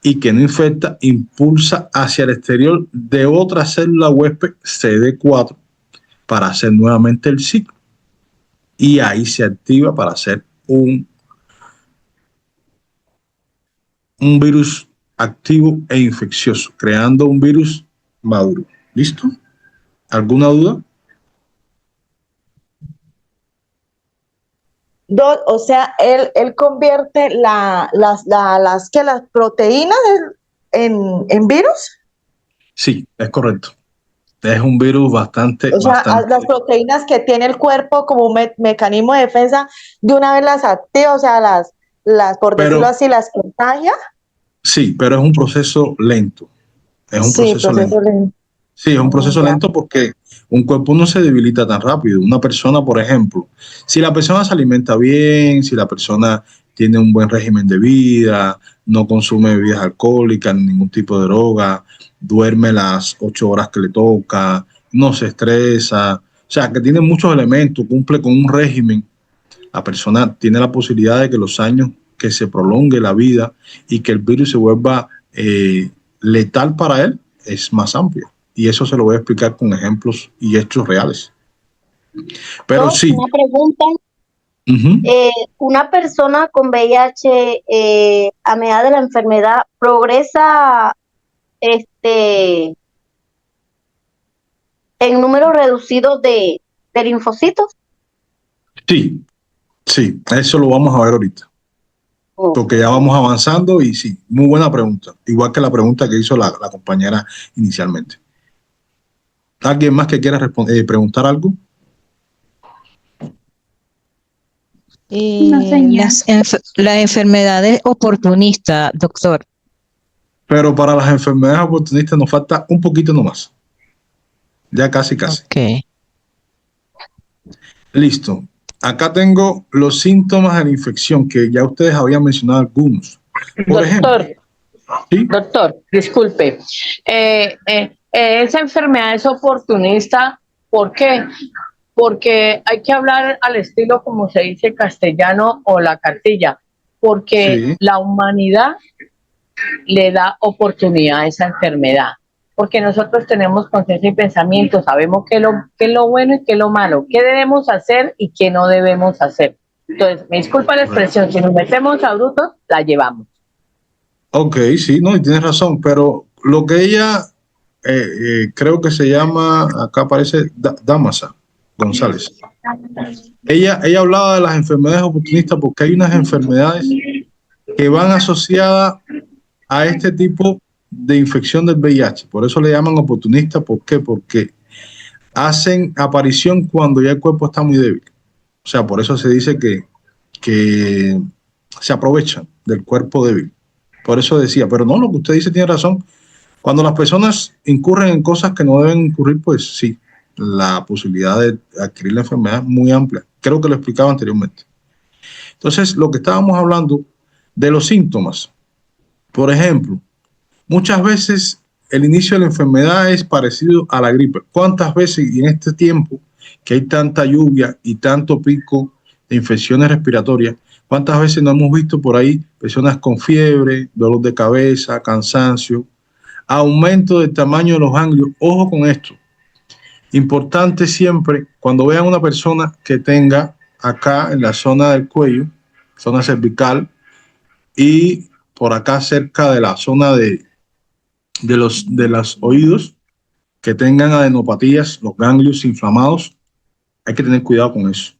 y que no infecta, impulsa hacia el exterior de otra célula huésped CD4 para hacer nuevamente el ciclo. Y ahí se activa para hacer un virus activo e infeccioso, creando un virus maduro. ¿Listo? ¿Alguna duda? O sea, él convierte las proteínas en virus. Sí, es correcto. Es un virus bastante... O sea, las proteínas que tiene el cuerpo como un mecanismo de defensa, de una vez las activa, o sea, por decirlo así, las contagia. Sí, pero es un proceso lento. Es un proceso lento. Sí, es un proceso lento porque un cuerpo no se debilita tan rápido. Una persona, por ejemplo, si la persona se alimenta bien, si la persona tiene un buen régimen de vida, no consume bebidas alcohólicas, ningún tipo de droga, duerme las 8 horas que le toca, no se estresa, o sea, que tiene muchos elementos, cumple con un régimen, la persona tiene la posibilidad de que los años, que se prolongue la vida y que el virus se vuelva letal para él, es más amplio. Y eso se lo voy a explicar con ejemplos y hechos reales. Pero sí. Una pregunta. Una persona con VIH a medida de la enfermedad progresa en números reducidos de linfocitos. Sí, eso lo vamos a ver ahorita. Porque ya vamos avanzando y sí, muy buena pregunta. Igual que la pregunta que hizo la compañera inicialmente. ¿Alguien más que quiera preguntar algo? No, señor. Las enfermedades oportunistas, doctor. Pero para las enfermedades oportunistas nos falta un poquito nomás. Ya casi. Ok. Listo. Acá tengo los síntomas de la infección, que ya ustedes habían mencionado algunos. Por ejemplo, ¿sí? Doctor, disculpe. Esa enfermedad es oportunista. ¿Por qué? Porque hay que hablar al estilo, como se dice castellano, o la cartilla, porque Sí. la humanidad le da oportunidad a esa enfermedad, porque nosotros tenemos conciencia y pensamiento, sabemos qué es lo bueno y qué es lo malo, qué debemos hacer y qué no debemos hacer. Entonces, me disculpa la expresión, si nos metemos a brutos, la llevamos. Ok, sí, no, y tienes razón, pero lo que ella creo que se llama, acá aparece Damasa González. Ella hablaba de las enfermedades oportunistas porque hay unas enfermedades que van asociadas a este tipo de infección del VIH. Por eso le llaman oportunista. ¿Por qué? Porque hacen aparición cuando ya el cuerpo está muy débil. O sea, por eso se dice que se aprovechan del cuerpo débil. Por eso decía, pero no, lo que usted dice tiene razón. Cuando las personas incurren en cosas que no deben incurrir, pues sí, la posibilidad de adquirir la enfermedad es muy amplia. Creo que lo explicaba anteriormente. Entonces, lo que estábamos hablando de los síntomas. Por ejemplo, muchas veces el inicio de la enfermedad es parecido a la gripe. ¿Cuántas veces, y en este tiempo que hay tanta lluvia y tanto pico de infecciones respiratorias, cuántas veces no hemos visto por ahí personas con fiebre, dolor de cabeza, cansancio, aumento del tamaño de los ganglios? Ojo con esto. Importante siempre, cuando vean una persona que tenga acá en la zona del cuello, zona cervical, y por acá cerca de la zona de los oídos, que tengan adenopatías, los ganglios inflamados, hay que tener cuidado con eso.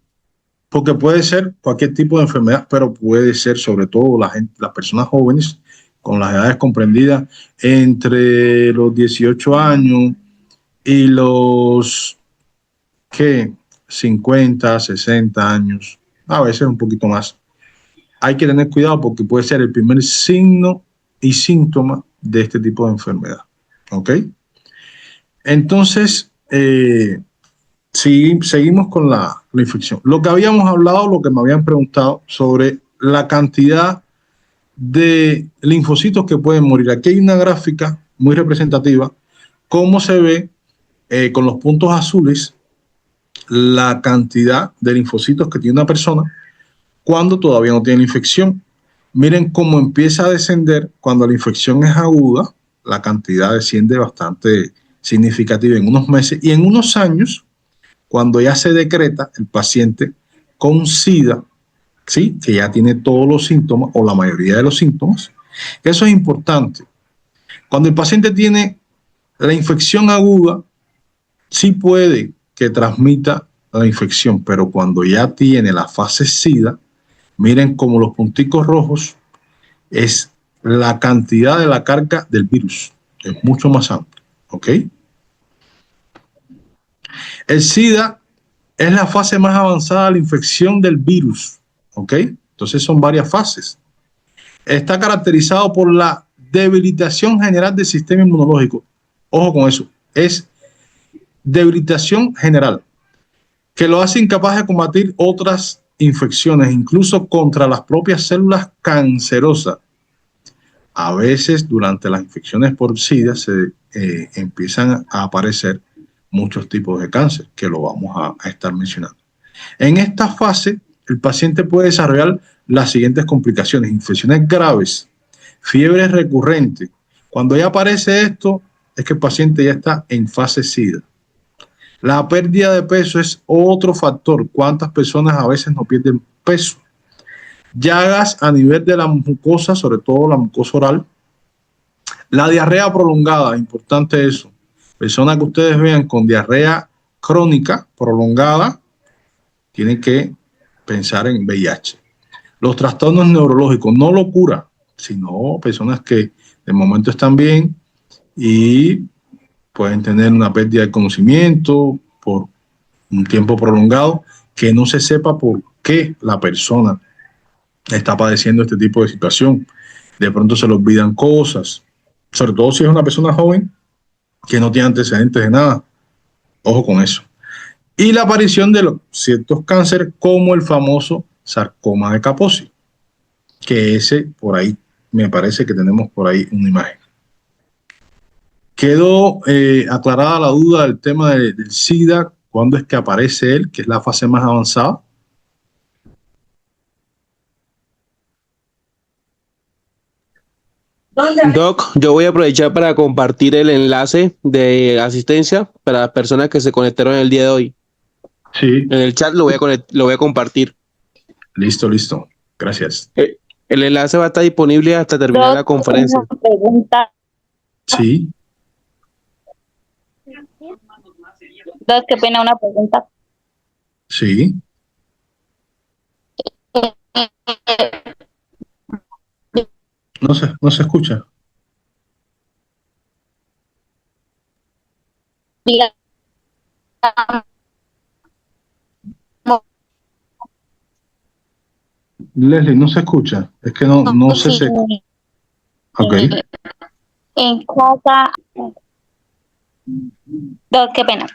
Porque puede ser cualquier tipo de enfermedad, pero puede ser sobre todo las personas jóvenes con las edades comprendidas entre los 18 años y los 50, 60 años, a veces un poquito más. Hay que tener cuidado porque puede ser el primer signo y síntoma de este tipo de enfermedad. ¿Ok? Entonces, seguimos con la infección. Lo que habíamos hablado, lo que me habían preguntado sobre la cantidad de linfocitos que pueden morir. Aquí hay una gráfica muy representativa, cómo se ve con los puntos azules la cantidad de linfocitos que tiene una persona cuando todavía no tiene la infección. Miren cómo empieza a descender cuando la infección es aguda, la cantidad desciende bastante significativa en unos meses, y en unos años, cuando ya se decreta el paciente con SIDA, ¿sí?, que ya tiene todos los síntomas o la mayoría de los síntomas. Eso es importante. Cuando el paciente tiene la infección aguda, sí puede que transmita la infección, pero cuando ya tiene la fase SIDA, miren como los punticos rojos es la cantidad de la carga del virus. Es mucho más amplio. ¿Ok? El SIDA es la fase más avanzada de la infección del virus. ¿Ok? Entonces son varias fases. Está caracterizado por la debilitación general del sistema inmunológico. Ojo con eso. Es debilitación general, que lo hace incapaz de combatir otras infecciones, incluso contra las propias células cancerosas. A veces durante las infecciones por SIDA se empiezan a aparecer muchos tipos de cáncer, que lo vamos a estar mencionando. En esta fase, el paciente puede desarrollar las siguientes complicaciones: infecciones graves, fiebre recurrente. Cuando ya aparece esto, es que el paciente ya está en fase SIDA. La pérdida de peso es otro factor. ¿Cuántas personas a veces no pierden peso? Llagas a nivel de la mucosa, sobre todo la mucosa oral. La diarrea prolongada, importante eso. Personas que ustedes vean con diarrea crónica prolongada, tienen que pensar en VIH. Los trastornos neurológicos, no locura, sino personas que de momento están bien y pueden tener una pérdida de conocimiento por un tiempo prolongado, que no se sepa por qué la persona está padeciendo este tipo de situación. De pronto se le olvidan cosas, sobre todo si es una persona joven que no tiene antecedentes de nada. Ojo con eso. Y la aparición de ciertos cánceres como el famoso sarcoma de Kaposi, que ese por ahí, me parece que tenemos por ahí una imagen. Quedó aclarada la duda del tema del SIDA, cuándo es que aparece él, que es la fase más avanzada. Doc, yo voy a aprovechar para compartir el enlace de asistencia para las personas que se conectaron el día de hoy. Sí. En el chat lo voy a compartir. Listo. Gracias. El enlace va a estar disponible hasta terminar la conferencia. Una pregunta. Sí. Dos, qué pena, una pregunta. Sí. No se escucha. Diga- Leslie, no se escucha. Es que no sé si... Ok. En casa. Dos, qué pena.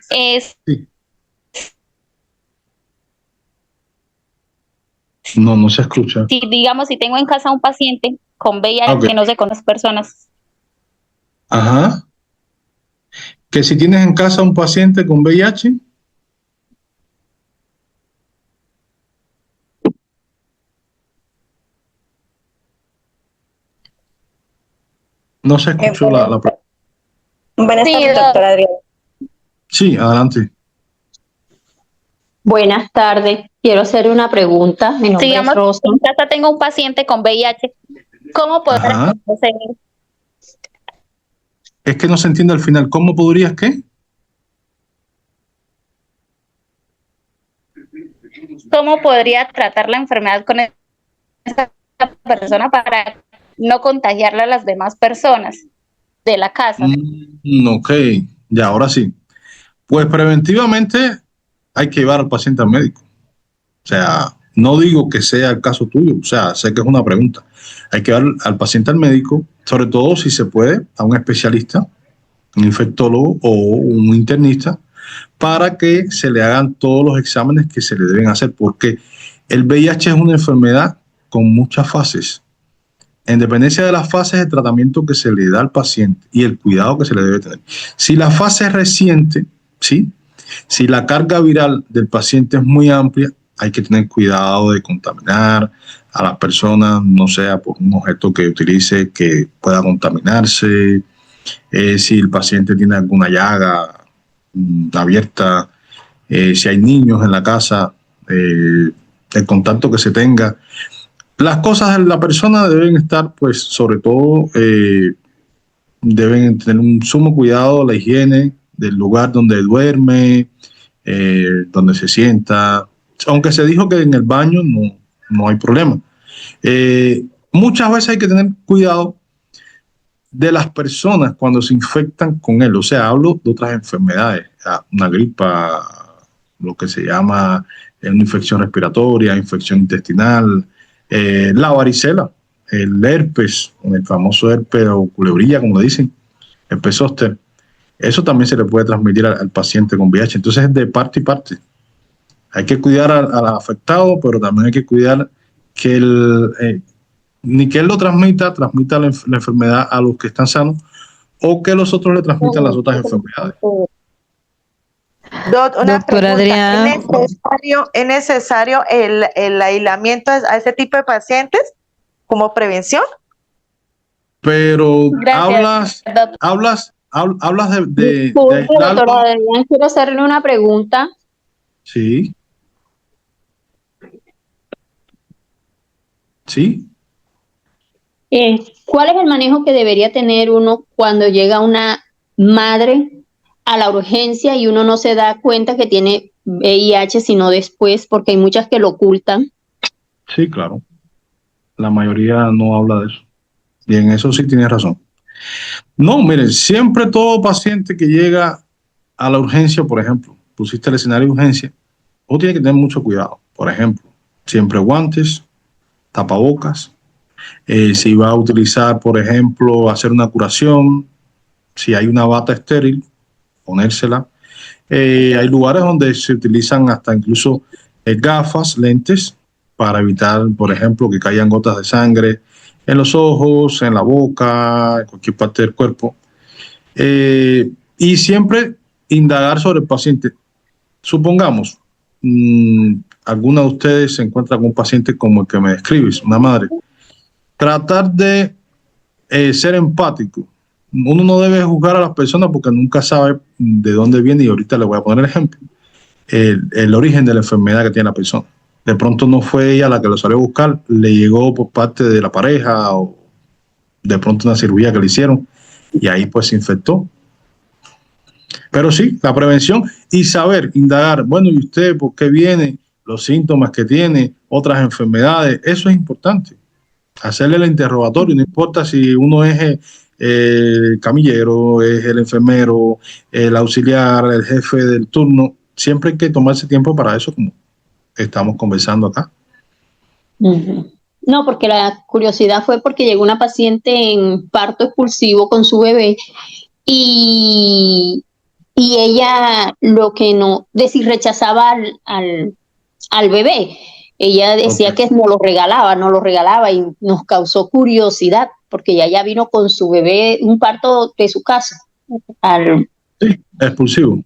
Sí. No se escucha. Si digamos, si tengo en casa un paciente con VIH Ok. que no se conoce personas, Ajá. Que si tienes en casa un paciente con VIH. No se escuchó la pregunta. Buenas Sí, tardes, doctora Adriana. Sí, adelante. Buenas tardes. Quiero hacer una pregunta. Mi nombre digamos, es Rosa. en casa tengo un paciente con VIH, ¿cómo podrá Ajá. proceder? Es que no se entiende al final. ¿Cómo podrías qué? ¿Cómo podría tratar la enfermedad con esa persona para no contagiarla a las demás personas de la casa? Ok, ya, ahora sí. Pues preventivamente hay que llevar al paciente al médico. O sea, no digo que sea el caso tuyo, o sea, sé que es una pregunta. Hay que llevar al paciente al médico, sobre todo si se puede, a un especialista, un infectólogo o un internista, para que se le hagan todos los exámenes que se le deben hacer, porque el VIH es una enfermedad con muchas fases. En dependencia de las fases de tratamiento que se le da al paciente y el cuidado que se le debe tener. Si la fase es reciente, ¿sí? Si la carga viral del paciente es muy amplia, hay que tener cuidado de contaminar a las personas, no sea por un objeto que utilice que pueda contaminarse, si el paciente tiene alguna llaga abierta, si hay niños en la casa, el contacto que se tenga. Las cosas de la persona deben estar, pues, sobre todo, deben tener un sumo cuidado, la higiene del lugar donde duerme, donde se sienta. Aunque se dijo que en el baño no hay problema. Muchas veces hay que tener cuidado de las personas cuando se infectan con él. O sea, hablo de otras enfermedades, una gripa, lo que se llama una infección respiratoria, infección intestinal, la varicela, el herpes, el famoso herpes o culebrilla, como le dicen, herpes zóster. Eso también se le puede transmitir al paciente con VIH. Entonces es de parte y parte. Hay que cuidar al afectado, pero también hay que cuidar que ni que él lo transmita la enfermedad a los que están sanos, o que los otros le transmitan las otras enfermedades. Una Doctora pregunta. Adriana. ¿Es necesario el aislamiento a ese tipo de pacientes como prevención? Pero Gracias, hablas de Disculpe, aislarlo. doctora Adriana, quiero hacerle una pregunta. Sí. Sí. ¿Cuál es el manejo que debería tener uno cuando llega una madre a la urgencia y uno no se da cuenta que tiene VIH, sino después, porque hay muchas que lo ocultan? Sí, claro. La mayoría no habla de eso. Y en eso sí tienes razón. No, miren, siempre todo paciente que llega a la urgencia, por ejemplo, pusiste el escenario de urgencia, uno tiene que tener mucho cuidado. Por ejemplo, siempre guantes, tapabocas. Si va a utilizar, por ejemplo, hacer una curación, si hay una bata estéril, ponérsela. Hay lugares donde se utilizan hasta incluso gafas, lentes, para evitar, por ejemplo, que caigan gotas de sangre en los ojos, en la boca, en cualquier parte del cuerpo. Y siempre indagar sobre el paciente. Supongamos, alguna de ustedes se encuentra con un paciente como el que me describes, una madre. Tratar de ser empático. Uno no debe juzgar a las personas porque nunca sabe de dónde viene, y ahorita le voy a poner el ejemplo. El origen de la enfermedad que tiene la persona. De pronto no fue ella la que lo salió a buscar, le llegó por parte de la pareja o de pronto una cirugía que le hicieron y ahí pues se infectó. Pero sí, la prevención y saber, indagar, bueno, ¿y usted por qué viene? Los síntomas que tiene, otras enfermedades, eso es importante. Hacerle el interrogatorio, no importa si uno es el camillero, es el enfermero, el auxiliar, el jefe del turno, siempre hay que tomarse tiempo para eso, como estamos conversando acá. No, porque la curiosidad fue porque llegó una paciente en parto expulsivo con su bebé y ella lo que no, rechazaba al bebé. Ella decía que no lo regalaba y nos causó curiosidad porque ella ya vino con su bebé, un parto de su casa. Sí, expulsivo.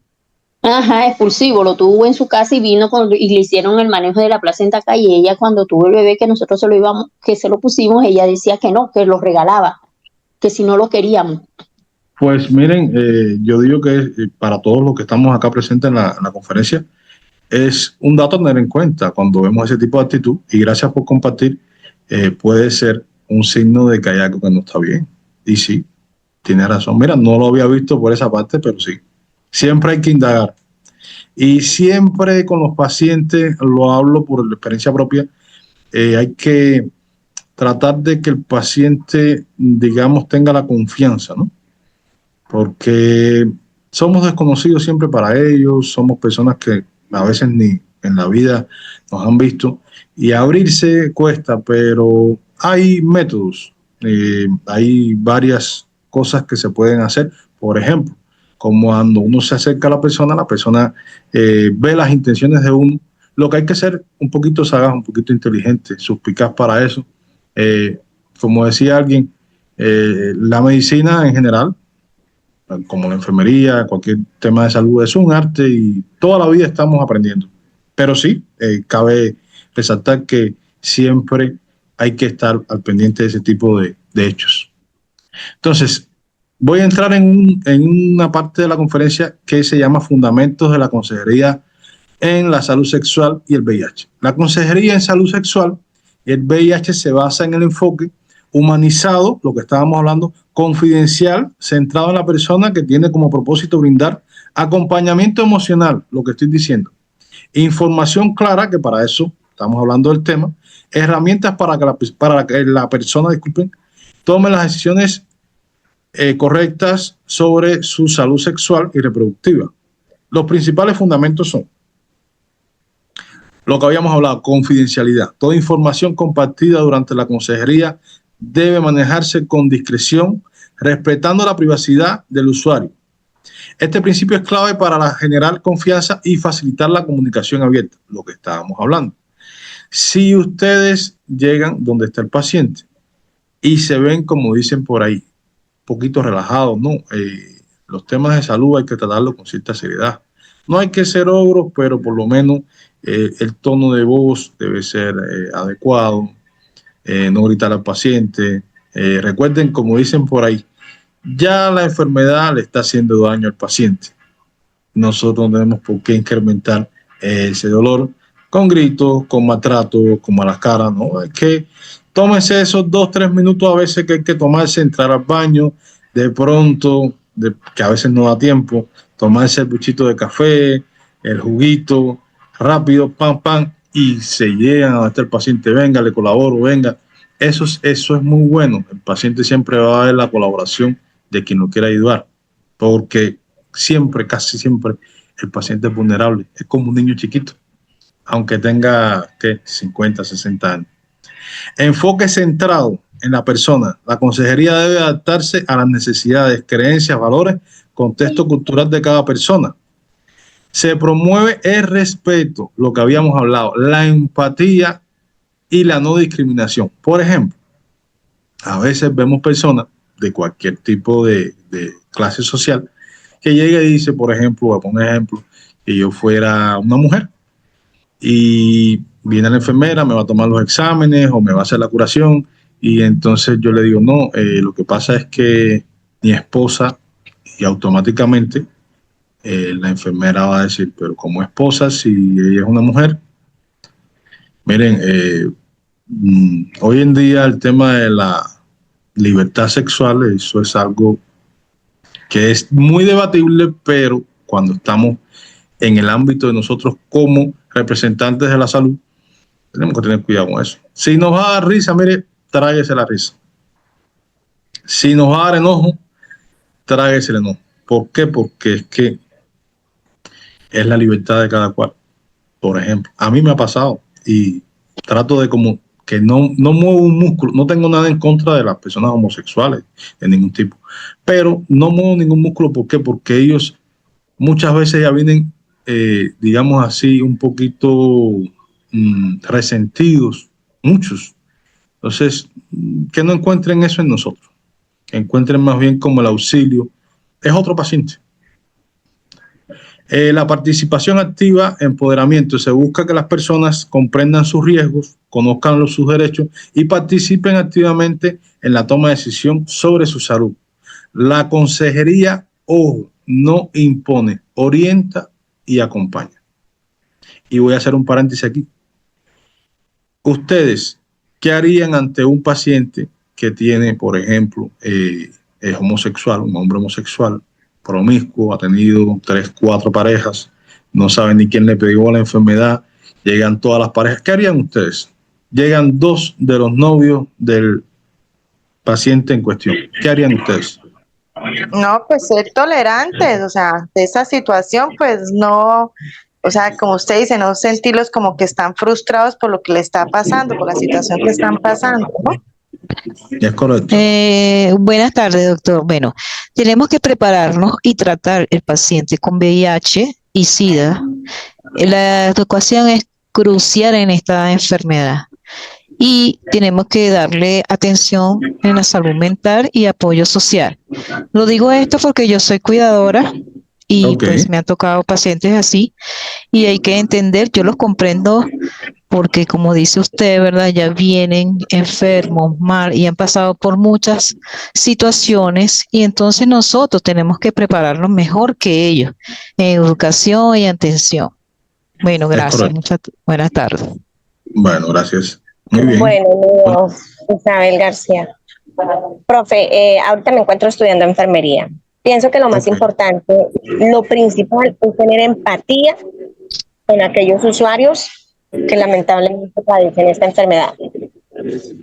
Ajá, expulsivo, lo tuvo en su casa y vino y le hicieron el manejo de la placenta acá, y ella cuando tuvo el bebé que nosotros se lo pusimos, ella decía que no, que lo regalaba, que si no lo queríamos. Pues miren, yo digo que para todos los que estamos acá presentes en la conferencia, es un dato a tener en cuenta cuando vemos ese tipo de actitud, y gracias por compartir, puede ser un signo de que hay algo que no está bien. Y sí, tiene razón. Mira, no lo había visto por esa parte, pero sí. Siempre hay que indagar. Y siempre con los pacientes, lo hablo por la experiencia propia, hay que tratar de que el paciente, digamos, tenga la confianza, ¿no? Porque somos desconocidos siempre para ellos, somos personas que a veces ni en la vida nos han visto, y abrirse cuesta, pero hay métodos, hay varias cosas que se pueden hacer. Por ejemplo, como cuando uno se acerca a la persona ve las intenciones de uno. Lo que hay que ser un poquito sagaz, un poquito inteligente, suspicaz para eso. Como decía alguien, la medicina en general, como la enfermería, cualquier tema de salud, es un arte y toda la vida estamos aprendiendo. Pero sí, cabe resaltar que siempre hay que estar al pendiente de ese tipo de hechos. Entonces, voy a entrar en una parte de la conferencia que se llama Fundamentos de la Consejería en la Salud Sexual y el VIH. La Consejería en Salud Sexual y el VIH se basa en el enfoque humanizado, lo que estábamos hablando, confidencial, centrado en la persona, que tiene como propósito brindar acompañamiento emocional, lo que estoy diciendo, información clara, que para eso estamos hablando del tema, herramientas para que la persona, disculpen, tome las decisiones correctas sobre su salud sexual y reproductiva. Los principales fundamentos son lo que habíamos hablado: confidencialidad. Toda información compartida durante la consejería debe manejarse con discreción, respetando la privacidad del usuario. Este principio es clave para generar confianza y facilitar la comunicación abierta, lo que estábamos hablando. Si ustedes llegan donde está el paciente y se ven, como dicen por ahí, un poquito relajados, ¿no? Los temas de salud hay que tratarlos con cierta seriedad. No hay que ser ogros, pero por lo menos el tono de voz debe ser adecuado, no gritar al paciente. Recuerden, como dicen por ahí, ya la enfermedad le está haciendo daño al paciente. Nosotros no tenemos por qué incrementar ese dolor con gritos, con maltrato, con malas caras, ¿no? Es que tómense esos 2-3 minutos a veces que hay que tomarse, entrar al baño, de pronto, que a veces no da tiempo, tomarse el buchito de café, el juguito, rápido, pam, pam, y se llegan a donde está el paciente, venga, le colaboro, venga. Eso es muy bueno. El paciente siempre va a ver la colaboración de quien lo quiera ayudar, porque siempre, casi siempre, el paciente es vulnerable, es como un niño chiquito. aunque tenga, ¿qué? 50, 60 años. Enfoque centrado en la persona. La consejería debe adaptarse a las necesidades, creencias, valores, contexto cultural de cada persona. Se promueve el respeto, lo que habíamos hablado, la empatía y la no discriminación. Por ejemplo, a veces vemos personas de cualquier tipo de clase social que llega y dice, por ejemplo, voy a poner ejemplo, que yo fuera una mujer y viene la enfermera, me va a tomar los exámenes o me va a hacer la curación, y entonces yo le digo, no, lo que pasa es que mi esposa, y automáticamente la enfermera va a decir, pero como esposa, si ella es una mujer. Miren, hoy en día el tema de la libertad sexual, eso es algo que es muy debatible, pero cuando estamos en el ámbito de nosotros como representantes de la salud, tenemos que tener cuidado con eso. Si nos va a dar risa, mire, tráguese la risa. Si nos va a dar enojo, tráguese el enojo. ¿Por qué? Porque es que es la libertad de cada cual. Por ejemplo, a mí me ha pasado y trato de como que no muevo un músculo. No tengo nada en contra de las personas homosexuales de ningún tipo, pero no muevo ningún músculo. ¿Por qué? Porque ellos muchas veces ya vienen, digamos así, un poquito resentidos, muchos. Entonces, que no encuentren eso en nosotros, que encuentren más bien como el auxilio. Es otro paciente. La participación activa, empoderamiento. Se busca que las personas comprendan sus riesgos, conozcan sus derechos y participen activamente en la toma de decisión sobre su salud. La consejería, ojo, no impone, orienta y acompaña. Y voy a hacer un paréntesis aquí. Ustedes, ¿qué harían ante un paciente que tiene, por ejemplo, es homosexual, un hombre homosexual, promiscuo, ha tenido 3, 4 parejas, no saben ni quién le pegó la enfermedad, llegan todas las parejas? ¿Qué harían ustedes? Llegan 2 de los novios del paciente en cuestión. ¿Qué harían ustedes? No, pues ser tolerantes, o sea, de esa situación, pues no, o sea, como usted dice, no sentirlos como que están frustrados por lo que le está pasando, por la situación que están pasando, ¿no? Es correcto. Buenas tardes, doctor. Bueno, tenemos que prepararnos y tratar el paciente con VIH y SIDA. La educación es crucial en esta enfermedad y tenemos que darle atención en la salud mental y apoyo social. Lo digo esto porque yo soy cuidadora y pues me han tocado pacientes así y hay que entender, yo los comprendo porque como dice usted, ¿verdad? Ya vienen enfermos, mal y han pasado por muchas situaciones y entonces nosotros tenemos que prepararnos mejor que ellos en educación y atención. Bueno, gracias. Buenas tardes. Bueno, gracias. Muy bien. Bueno, Isabel García. Profe, ahorita me encuentro estudiando enfermería. Pienso que lo más importante, lo principal es tener empatía con aquellos usuarios que lamentablemente padecen esta enfermedad.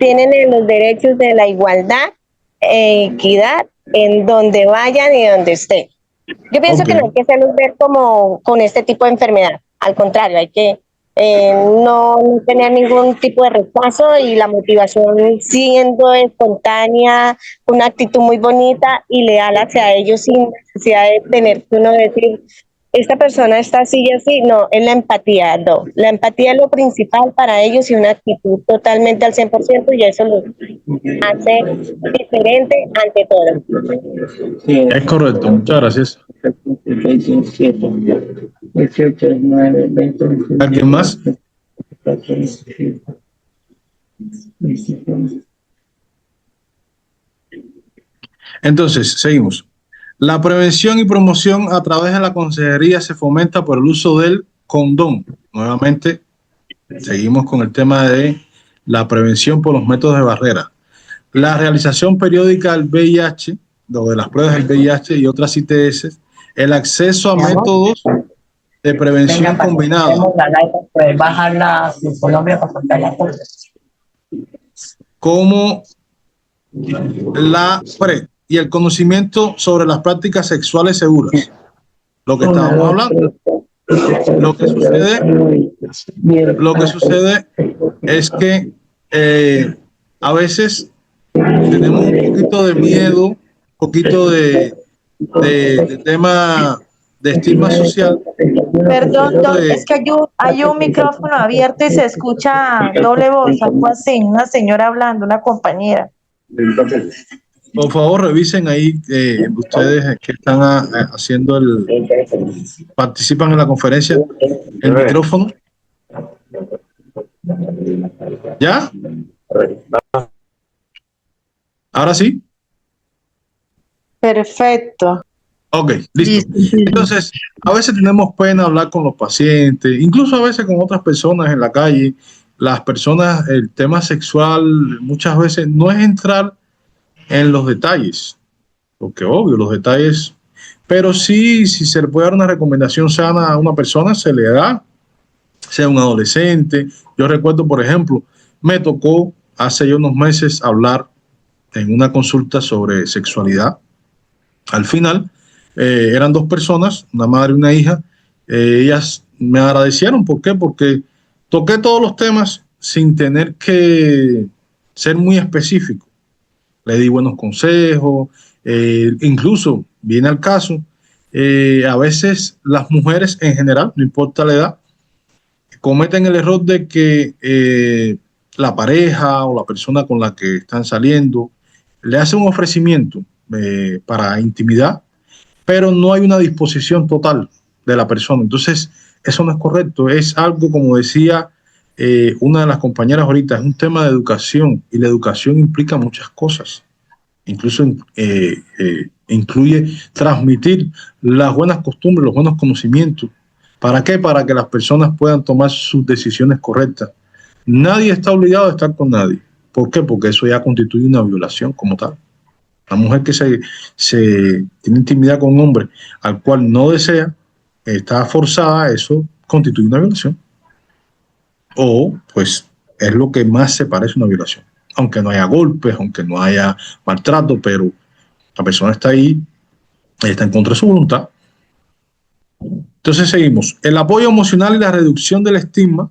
Tienen los derechos de la igualdad e equidad en donde vayan y donde estén. Yo pienso que no hay que hacerlos ver como con este tipo de enfermedad. Al contrario, hay que no tener ningún tipo de rechazo y la motivación siendo espontánea, una actitud muy bonita y leal hacia ellos sin necesidad de tener que uno decir, esta persona está así y así. No, es la empatía, no. La empatía es lo principal para ellos y una actitud totalmente al 100% y eso los hace diferente ante todo. Es correcto, muchas gracias. ¿Alguien más? Entonces, seguimos. La prevención y promoción a través de la consejería se fomenta por el uso del condón. Nuevamente, seguimos con el tema de la prevención por los métodos de barrera. La realización periódica del VIH, lo de las pruebas del VIH y otras ITS, el acceso a métodos de prevención combinados. Como la PrEP y el conocimiento sobre las prácticas sexuales seguras. Lo que estábamos hablando. Lo que sucede Lo que sucede es que a veces tenemos un poquito de miedo, un poquito de tema de estigma social. Perdón, es que hay un micrófono abierto y se escucha doble voz, algo así, una señora hablando, una compañera. Por favor, revisen ahí ustedes que están haciendo participan en la conferencia, el micrófono. ¿Ya? ¿Ahora sí? Perfecto. Ok, listo. Entonces, a veces tenemos pena hablar con los pacientes, incluso a veces con otras personas en la calle. Las personas, el tema sexual muchas veces no es entrar en los detalles, porque obvio, los detalles, pero sí, si se le puede dar una recomendación sana a una persona, se le da, sea un adolescente. Yo recuerdo, por ejemplo, me tocó hace ya unos meses hablar en una consulta sobre sexualidad. Al final, eran dos personas, una madre y una hija. Ellas me agradecieron. ¿Por qué? Porque toqué todos los temas sin tener que ser muy específico. Le di buenos consejos, incluso viene al caso, a veces las mujeres en general, no importa la edad, cometen el error de que la pareja o la persona con la que están saliendo le hace un ofrecimiento para intimidad, pero no hay una disposición total de la persona. Entonces, eso no es correcto. Es algo, como decía una de las compañeras ahorita, es un tema de educación, y la educación implica muchas cosas. Incluso incluye transmitir las buenas costumbres, los buenos conocimientos. ¿Para qué? Para que las personas puedan tomar sus decisiones correctas. Nadie está obligado a estar con nadie. ¿Por qué? Porque eso ya constituye una violación como tal. La mujer que se tiene intimidad con un hombre al cual no desea, está forzada, eso constituye una violación. O, pues, es lo que más se parece a una violación. Aunque no haya golpes, aunque no haya maltrato, pero la persona está ahí, está en contra de su voluntad. Entonces seguimos. El apoyo emocional y la reducción del estigma.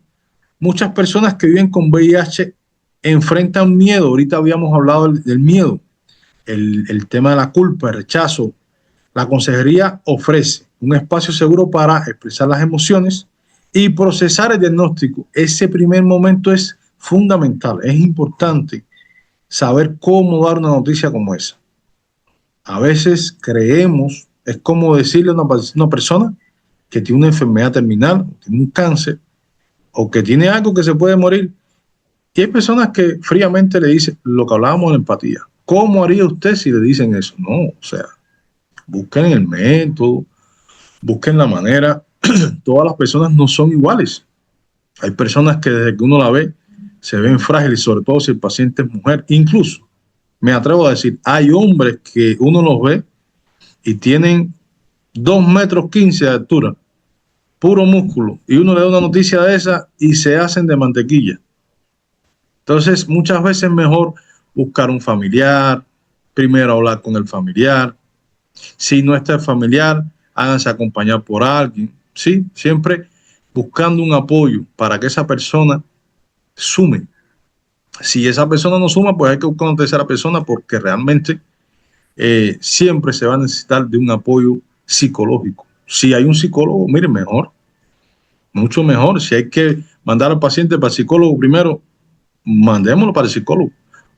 Muchas personas que viven con VIH enfrentan miedo. Ahorita habíamos hablado del miedo, el tema de la culpa, el rechazo. La consejería ofrece un espacio seguro para expresar las emociones y procesar el diagnóstico. Ese primer momento es fundamental. Es importante saber cómo dar una noticia como esa. A veces creemos, es como decirle a una persona que tiene una enfermedad terminal, tiene un cáncer, o que tiene algo que se puede morir. Y hay personas que fríamente le dicen lo que hablábamos de empatía. ¿Cómo haría usted si le dicen eso? No, o sea, busquen el método, busquen la manera. Todas las personas no son iguales. Hay personas que desde que uno la ve, se ven frágiles, sobre todo si el paciente es mujer. Incluso, me atrevo a decir, hay hombres que uno los ve y tienen 2,15 metros de altura, puro músculo, y uno le da una noticia de esa y se hacen de mantequilla. Entonces, muchas veces es mejor buscar un familiar, primero hablar con el familiar. Si no está el familiar, háganse acompañar por alguien. Sí, siempre buscando un apoyo para que esa persona sume. Si esa persona no suma, pues hay que buscar una tercera persona, porque realmente siempre se va a necesitar de un apoyo psicológico. Si hay un psicólogo, mire, mejor, mucho mejor. Si hay que mandar al paciente para el psicólogo primero, mandémoslo para el psicólogo,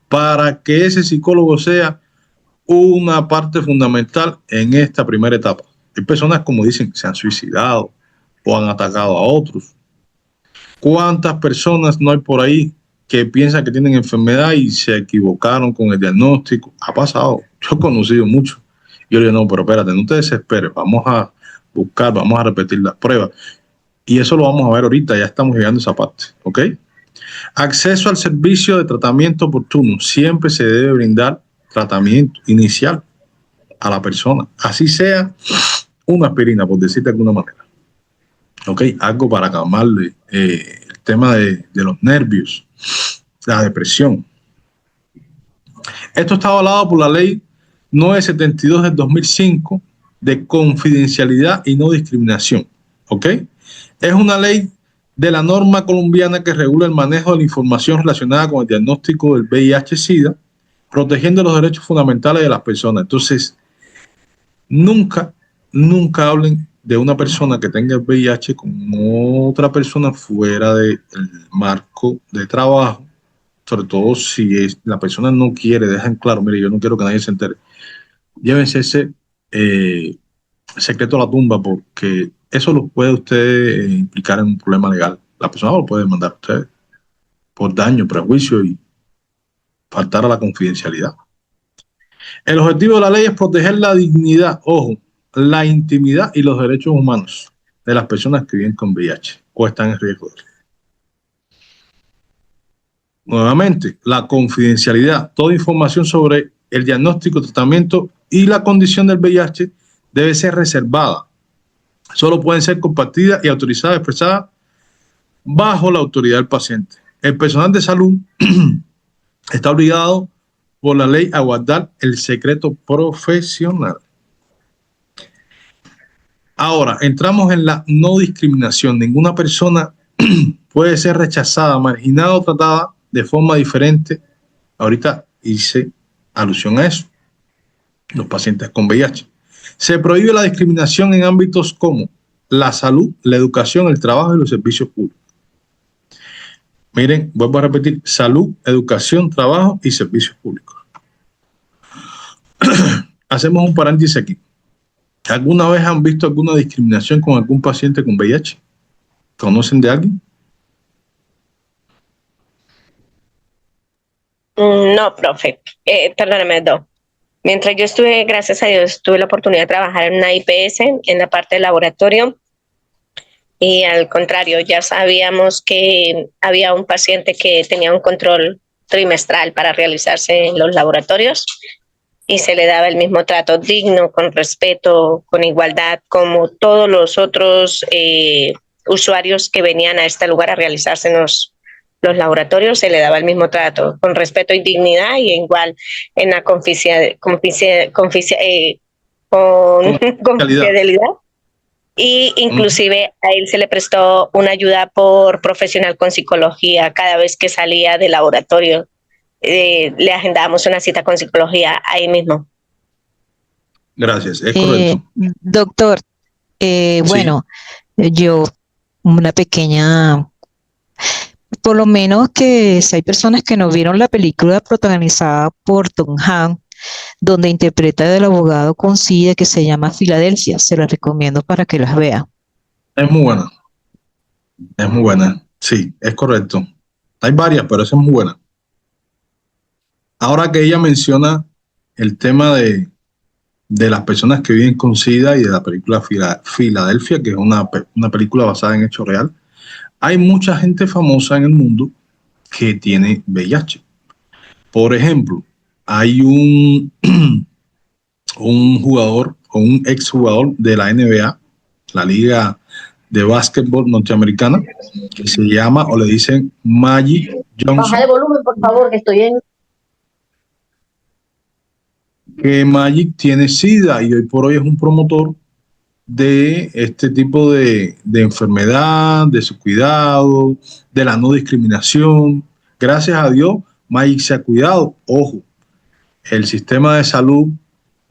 para que ese psicólogo sea una parte fundamental en esta primera etapa. Hay personas, como dicen, que se han suicidado o han atacado a otros. ¿Cuántas personas no hay por ahí que piensan que tienen enfermedad y se equivocaron con el diagnóstico? Ha pasado. Yo he conocido mucho. Yo le digo, no, pero espérate, no te desesperes, vamos a buscar, vamos a repetir las pruebas. Y eso lo vamos a ver ahorita, ya estamos llegando a esa parte, ¿ok? Acceso al servicio de tratamiento oportuno. Siempre se debe brindar tratamiento inicial a la persona, así sea una aspirina, por decirte de alguna manera. ¿Ok? Algo para calmarle el tema de los nervios, la depresión. Esto está avalado por la ley 972 del 2005 de confidencialidad y no discriminación. ¿Ok? Es una ley de la norma colombiana que regula el manejo de la información relacionada con el diagnóstico del VIH-Sida, protegiendo los derechos fundamentales de las personas. Entonces, nunca hablen de una persona que tenga el VIH con otra persona fuera del marco de trabajo, sobre todo si la persona no quiere, dejan claro, mire, yo no quiero que nadie se entere. Llévense ese secreto a la tumba, porque eso lo puede usted implicar en un problema legal. La persona lo puede demandar a usted por daño, prejuicio y faltar a la confidencialidad. El objetivo de la ley es proteger la dignidad, ojo, la intimidad y los derechos humanos de las personas que viven con VIH o están en riesgo. Nuevamente, la confidencialidad. Toda información sobre el diagnóstico, tratamiento y la condición del VIH debe ser reservada. Solo pueden ser compartidas y autorizadas, expresadas bajo la autoridad del paciente. El personal de salud está obligado por la ley a guardar el secreto profesional. Ahora, entramos en la no discriminación. Ninguna persona puede ser rechazada, marginada o tratada de forma diferente. Ahorita hice alusión a eso. Los pacientes con VIH. Se prohíbe la discriminación en ámbitos como la salud, la educación, el trabajo y los servicios públicos. Miren, vuelvo a repetir, salud, educación, trabajo y servicios públicos. Hacemos un paréntesis aquí. ¿Alguna vez han visto alguna discriminación con algún paciente con VIH? ¿Conocen de alguien? No, profe. Perdóname, Doc. Mientras yo estuve, gracias a Dios, tuve la oportunidad de trabajar en una IPS, en la parte de laboratorio. Y al contrario, ya sabíamos que había un paciente que tenía un control trimestral para realizarse en los laboratorios y se le daba el mismo trato digno, con respeto, con igualdad, como todos los otros usuarios que venían a este lugar a realizarse en los laboratorios, se le daba el mismo trato, con respeto y dignidad, y igual en la confidencialidad. Y inclusive a él se le prestó una ayuda por profesional con psicología cada vez que salía del laboratorio. Le agendábamos una cita con psicología ahí mismo. Gracias, es correcto. Doctor, bueno, yo una pequeña, por lo menos que si hay personas que no vieron la película protagonizada por Tom Hanks, donde interpreta del abogado con SIDA, que se llama Filadelfia, se la recomiendo para que las vea. Es muy buena. Es muy buena. Sí, es correcto. Hay varias, pero esa es muy buena. Ahora que ella menciona el tema de las personas que viven con SIDA y de la película Filadelfia, que es una película basada en hechos real, hay mucha gente famosa en el mundo que tiene VIH. Por ejemplo, hay un jugador o un exjugador de la NBA, la liga de básquetbol norteamericana, que se llama, o le dicen, Magic Johnson. Baja el volumen, por favor, que estoy en... Que Magic tiene SIDA y hoy por hoy es un promotor de este tipo de enfermedad, de su cuidado, de la no discriminación. Gracias a Dios, Magic se ha cuidado. Ojo, el sistema de salud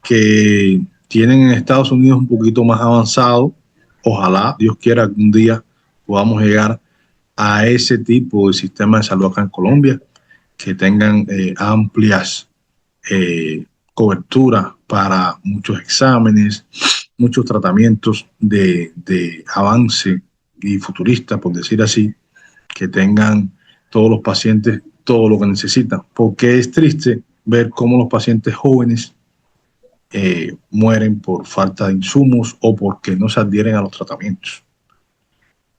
que tienen en Estados Unidos es un poquito más avanzado. Ojalá, Dios quiera, algún día podamos llegar a ese tipo de sistema de salud acá en Colombia, que tengan amplias coberturas para muchos exámenes, muchos tratamientos de avance y futurista, por decir así, que tengan todos los pacientes todo lo que necesitan, porque es triste ver cómo los pacientes jóvenes mueren por falta de insumos o porque no se adhieren a los tratamientos.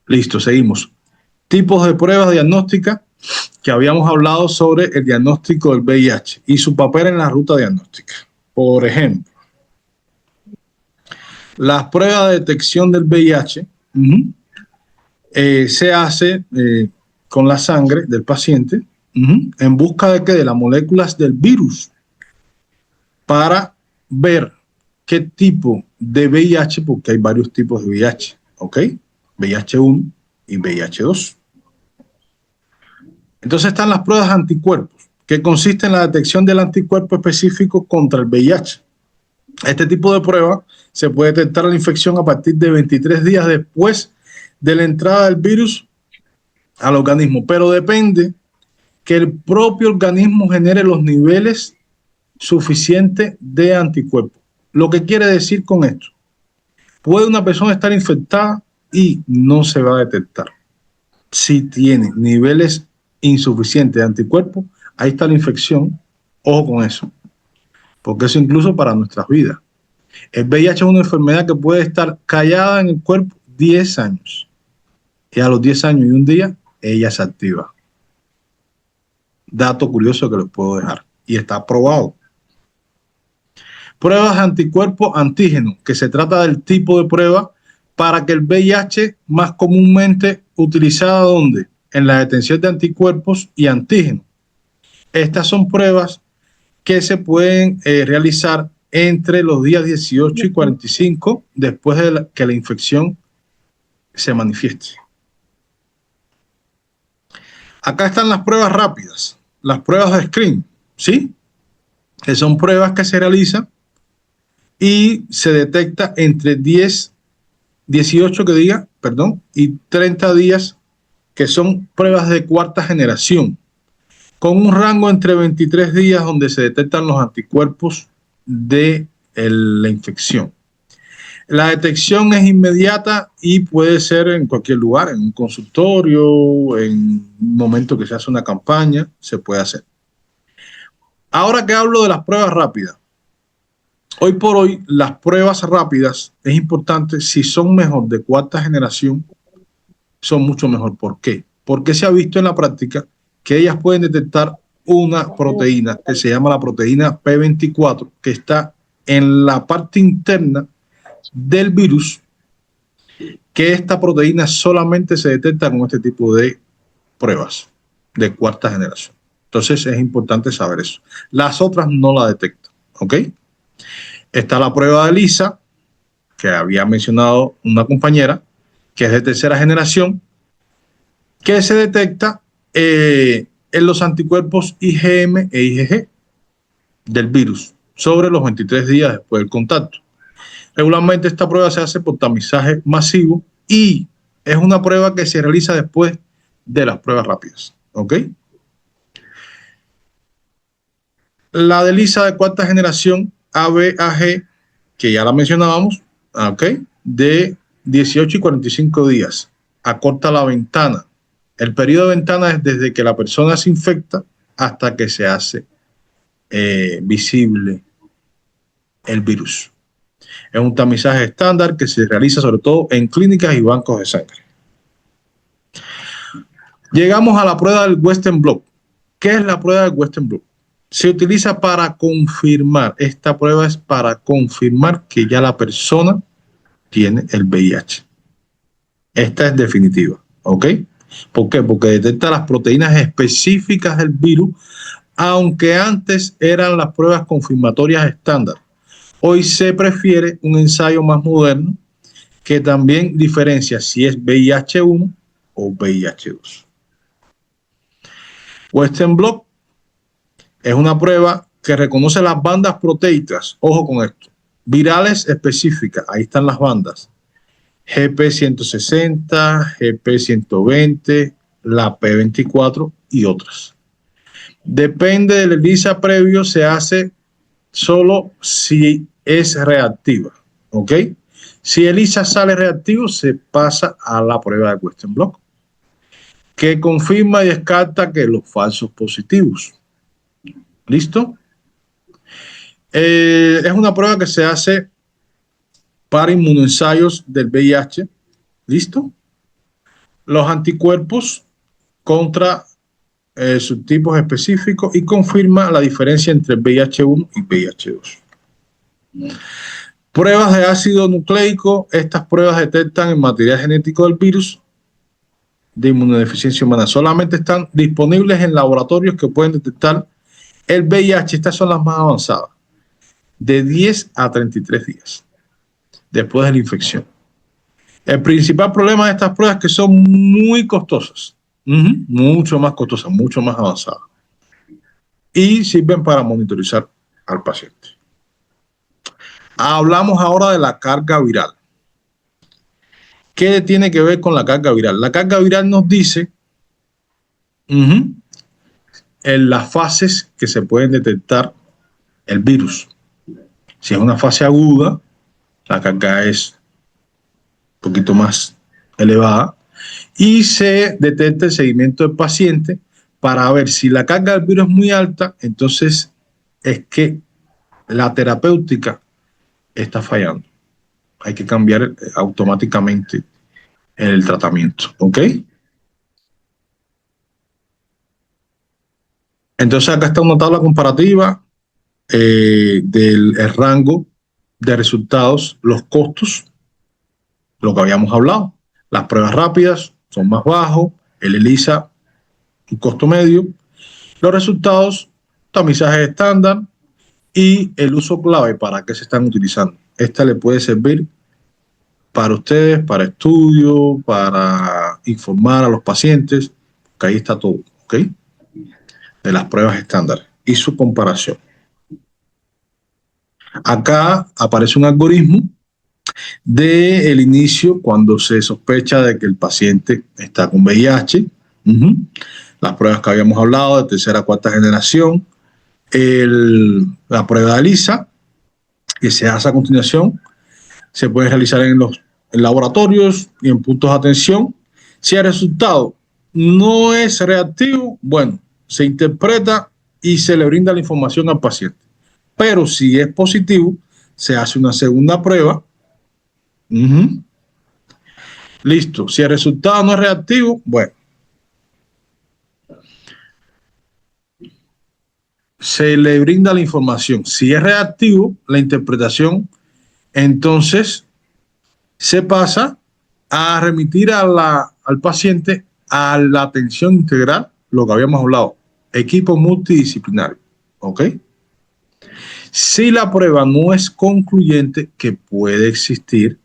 Listo, seguimos. Tipos de pruebas diagnósticas, que habíamos hablado sobre el diagnóstico del VIH y su papel en la ruta diagnóstica. Por ejemplo, las pruebas de detección del VIH se hace con la sangre del paciente en busca de, de las moléculas del virus para ver qué tipo de VIH, porque hay varios tipos de VIH, ¿ok? VIH1, y VIH-2. Entonces están las pruebas de anticuerpos, que consiste en la detección del anticuerpo específico contra el VIH. Este tipo de prueba se puede detectar la infección a partir de 23 días después de la entrada del virus al organismo, pero depende que el propio organismo genere los niveles suficientes de anticuerpos. Lo que quiere decir con esto, puede una persona estar infectada y no se va a detectar. Si tiene niveles insuficientes de anticuerpos, ahí está la infección. Ojo con eso, porque eso incluso para nuestras vidas. El VIH es una enfermedad que puede estar callada en el cuerpo 10 años. Y a los 10 años y un día, ella se activa. Dato curioso que les puedo dejar. Y está probado. Pruebas de anticuerpos antígenos, que se trata del tipo de prueba para que el VIH más comúnmente utilizada ¿dónde? En la detención de anticuerpos y antígenos. Estas son pruebas que se pueden realizar entre los días 18 y 45 después de que la infección se manifieste. Acá están las pruebas rápidas, las pruebas de screen, ¿sí? Que son pruebas que se realizan y se detecta entre 18 y 30 días, que son pruebas de cuarta generación, con un rango entre 23 días donde se detectan los anticuerpos de la infección. La detección es inmediata y puede ser en cualquier lugar, en un consultorio, en un momento que se hace una campaña, se puede hacer. Ahora que hablo de las pruebas rápidas, hoy por hoy las pruebas rápidas es importante, si son mejor de cuarta generación, son mucho mejor. ¿Por qué? Porque se ha visto en la práctica que ellas pueden detectar una proteína que se llama la proteína P24, que está en la parte interna del virus, que esta proteína solamente se detecta con este tipo de pruebas de cuarta generación. Entonces es importante saber eso. Las otras no la detectan, ¿ok? Está la prueba de ELISA, que había mencionado una compañera, que es de tercera generación, que se detecta en los anticuerpos IgM e IgG del virus sobre los 23 días después del contacto. Regularmente esta prueba se hace por tamizaje masivo y es una prueba que se realiza después de las pruebas rápidas, ¿ok? La de ELISA de cuarta generación ABAG, que ya la mencionábamos, ¿ok? De 18 y 45 días. Acorta la ventana. El periodo de ventana es desde que la persona se infecta hasta que se hace visible el virus. Es un tamizaje estándar que se realiza sobre todo en clínicas y bancos de sangre. Llegamos a la prueba del Western Blot. ¿Qué es la prueba del Western Blot? Se utiliza para confirmar, esta prueba es para confirmar que ya la persona tiene el VIH. Esta es definitiva, ¿ok? ¿Por qué? Porque detecta las proteínas específicas del virus, aunque antes eran las pruebas confirmatorias estándar. Hoy se prefiere un ensayo más moderno que también diferencia si es VIH-1 o VIH-2. Western Blot es una prueba que reconoce las bandas proteicas, ojo con esto, virales específicas, ahí están las bandas, GP160, GP120, la P24 y otras. Depende del ELISA previo, se hace solo si es reactiva, ¿ok? Si ELISA sale reactivo, se pasa a la prueba de Western Blot, que confirma y descarta que los falsos positivos. ¿Listo? Es una prueba que se hace para inmunoensayos del VIH. ¿Listo? Los anticuerpos contra subtipos específicos y confirma la diferencia entre VIH-1 y VIH-2. Pruebas de ácido nucleico. Estas pruebas detectan el material genético del virus de inmunodeficiencia humana. Solamente están disponibles en laboratorios que pueden detectar el VIH. Estas son las más avanzadas, de 10 a 33 días después de la infección. El principal problema de estas pruebas es que son muy costosas, mucho más costosas, mucho más avanzadas, y sirven para monitorizar al paciente. Hablamos ahora de la carga viral. ¿Qué tiene que ver con la carga viral? La carga viral nos dice en las fases que se pueden detectar el virus. Si es una fase aguda, la carga es un poquito más elevada y se detecta el seguimiento del paciente para ver si la carga del virus es muy alta, entonces es que la terapéutica está fallando. Hay que cambiar automáticamente el tratamiento, ¿ok? Entonces acá está una tabla comparativa del rango de resultados, los costos, lo que habíamos hablado. Las pruebas rápidas son más bajos, el ELISA un costo medio, los resultados, tamizaje estándar y el uso clave para qué se están utilizando. Esta le puede servir para ustedes, para estudio, para informar a los pacientes, que ahí está todo, ¿ok? De las pruebas estándar y su comparación. Acá aparece un algoritmo del inicio cuando se sospecha de que el paciente está con VIH, las pruebas que habíamos hablado de tercera a cuarta generación, la prueba de ELISA que se hace a continuación, se puede realizar en los laboratorios y en puntos de atención. Si el resultado no es reactivo, bueno, se interpreta y se le brinda la información al paciente. Pero si es positivo, se hace una segunda prueba. Listo. Si el resultado no es reactivo, bueno, se le brinda la información. Si es reactivo, la interpretación, entonces se pasa a remitir al paciente a la atención integral, lo que habíamos hablado, equipo multidisciplinario, ¿ok? Si la prueba no es concluyente, que puede existir,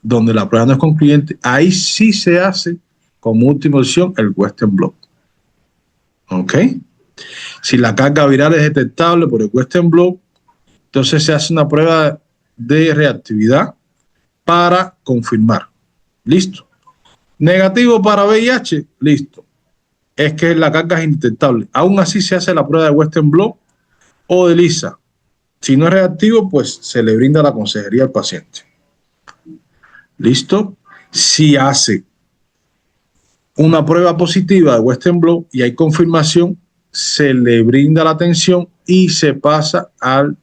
donde la prueba no es concluyente, ahí sí se hace como última opción el Western blot, ¿ok? Si la carga viral es detectable por el Western blot, entonces se hace una prueba de reactividad para confirmar. Listo. Negativo para VIH, listo. Es que la carga es indetectable. Aún así se hace la prueba de Western blot o de ELISA. Si no es reactivo, pues se le brinda la consejería al paciente. ¿Listo? Si hace una prueba positiva de Western blot y hay confirmación, se le brinda la atención y se pasa al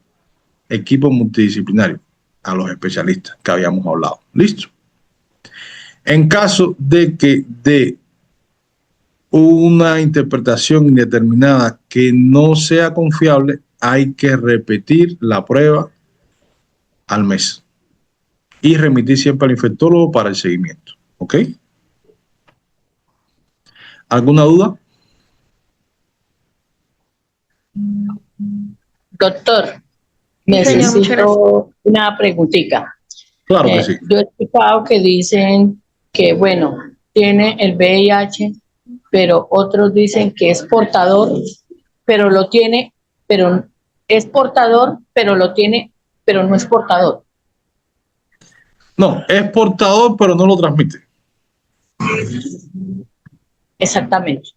equipo multidisciplinario, a los especialistas que habíamos hablado. ¿Listo? En caso de que de una interpretación indeterminada que no sea confiable, hay que repetir la prueba al mes y remitir siempre al infectólogo para el seguimiento. ¿Ok? ¿Alguna duda? Doctor, necesito una preguntita. Claro que sí. Yo he escuchado que dicen que, bueno, tiene el VIH, pero otros dicen que es portador, pero lo tiene, pero es portador, pero lo tiene, pero no es portador. No, es portador, pero no lo transmite. Exactamente.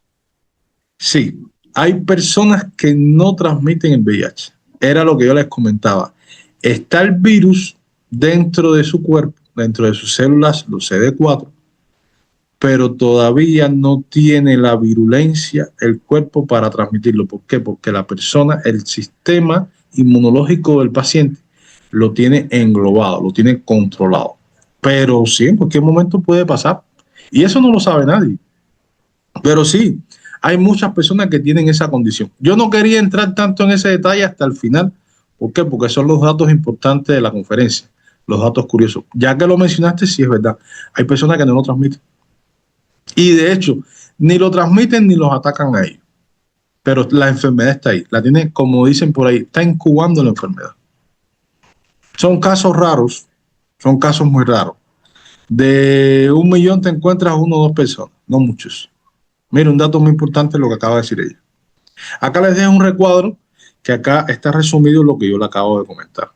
Sí, hay personas que no transmiten el VIH. Era lo que yo les comentaba. Está el virus dentro de su cuerpo, dentro de sus células, los CD4, pero todavía no tiene la virulencia el cuerpo para transmitirlo. ¿Por qué? Porque la persona, el sistema inmunológico del paciente lo tiene englobado, lo tiene controlado. Pero sí, en cualquier momento puede pasar. Y eso no lo sabe nadie. Pero sí, hay muchas personas que tienen esa condición. Yo no quería entrar tanto en ese detalle hasta el final. ¿Por qué? Porque son los datos importantes de la conferencia, los datos curiosos. Ya que lo mencionaste, sí es verdad. Hay personas que no lo transmiten. Y de hecho, ni lo transmiten ni los atacan a ellos. Pero la enfermedad está ahí. La tiene, como dicen por ahí, está incubando la enfermedad. Son casos raros, son casos muy raros. De 1 millón te encuentras 1 o 2 personas, no muchos. Mira, un dato muy importante es lo que acaba de decir ella. Acá les dejo un recuadro que acá está resumido lo que yo le acabo de comentar.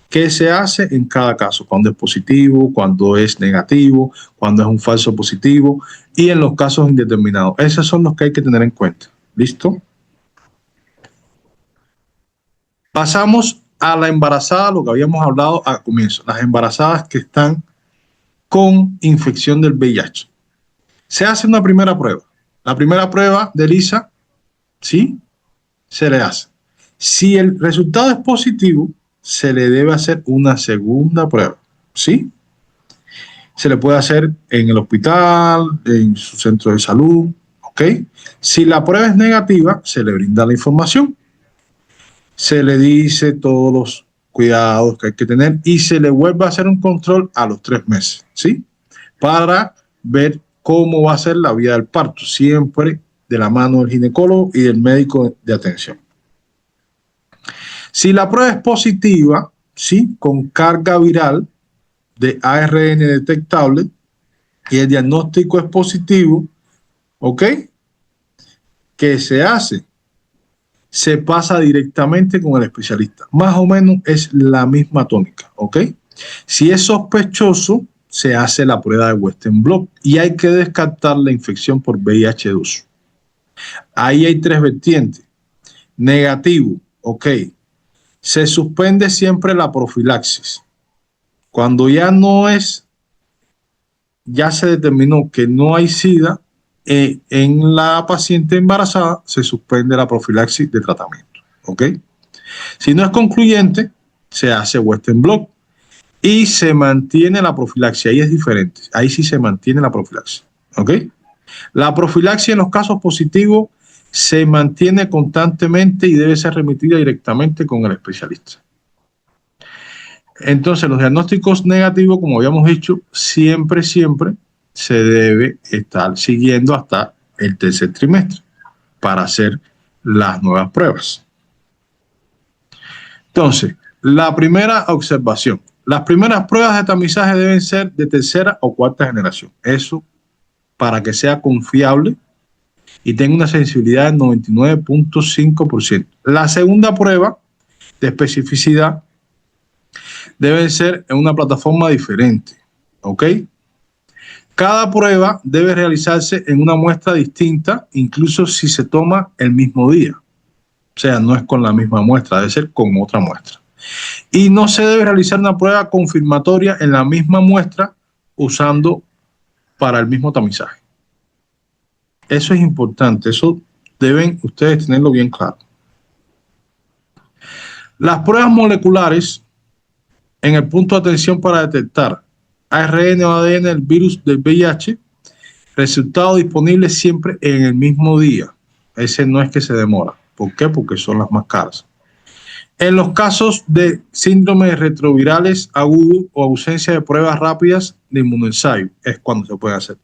¿Qué se hace en cada caso? Cuando es positivo, cuando es negativo, cuando es un falso positivo y en los casos indeterminados. Esos son los que hay que tener en cuenta. ¿Listo? Pasamos a la embarazada, lo que habíamos hablado al comienzo. Las embarazadas que están con infección del VIH. Se hace una primera prueba. La primera prueba de ELISA, ¿sí? Se le hace. Si el resultado es positivo, se le debe hacer una segunda prueba, ¿sí? Se le puede hacer en el hospital, en su centro de salud, ¿ok? Si la prueba es negativa, se le brinda la información. Se le dice todos los cuidados que hay que tener y se le vuelve a hacer un control a los 3 meses, ¿sí? Para ver cómo va a ser la vía del parto, siempre de la mano del ginecólogo y del médico de atención. Si la prueba es positiva, ¿sí? Con carga viral de ARN detectable y el diagnóstico es positivo, ¿ok? ¿Qué se hace? Se pasa directamente con el especialista. Más o menos es la misma tónica, ¿ok? Si es sospechoso, se hace la prueba de Western blot y hay que descartar la infección por VIH2. Ahí hay 3 vertientes. Negativo, ¿ok? Se suspende siempre la profilaxis. Cuando ya no es, ya se determinó que no hay SIDA, en la paciente embarazada se suspende la profilaxis de tratamiento. ¿Ok? Si no es concluyente, se hace Western blot y se mantiene la profilaxis. Ahí es diferente. Ahí sí se mantiene la profilaxis. ¿Ok? La profilaxis en los casos positivos se mantiene constantemente y debe ser remitida directamente con el especialista. Entonces, los diagnósticos negativos, como habíamos dicho, siempre se debe estar siguiendo hasta el 3er trimestre para hacer las nuevas pruebas. Entonces, la primera observación. Las primeras pruebas de tamizaje deben ser de 3ª o 4ª generación. Eso para que sea confiable y tenga una sensibilidad del 99.5%. La segunda prueba de especificidad debe ser en una plataforma diferente, ¿ok? Cada prueba debe realizarse en una muestra distinta, incluso si se toma el mismo día. O sea, no es con la misma muestra, debe ser con otra muestra. Y no se debe realizar una prueba confirmatoria en la misma muestra usando para el mismo tamizaje. Eso es importante, eso deben ustedes tenerlo bien claro. Las pruebas moleculares en el punto de atención para detectar ARN o ADN del virus del VIH, resultado disponible siempre en el mismo día. Ese no es que se demora. ¿Por qué? Porque son las más caras. En los casos de síndromes retrovirales agudos o ausencia de pruebas rápidas de inmunoensayo es cuando se puede hacer.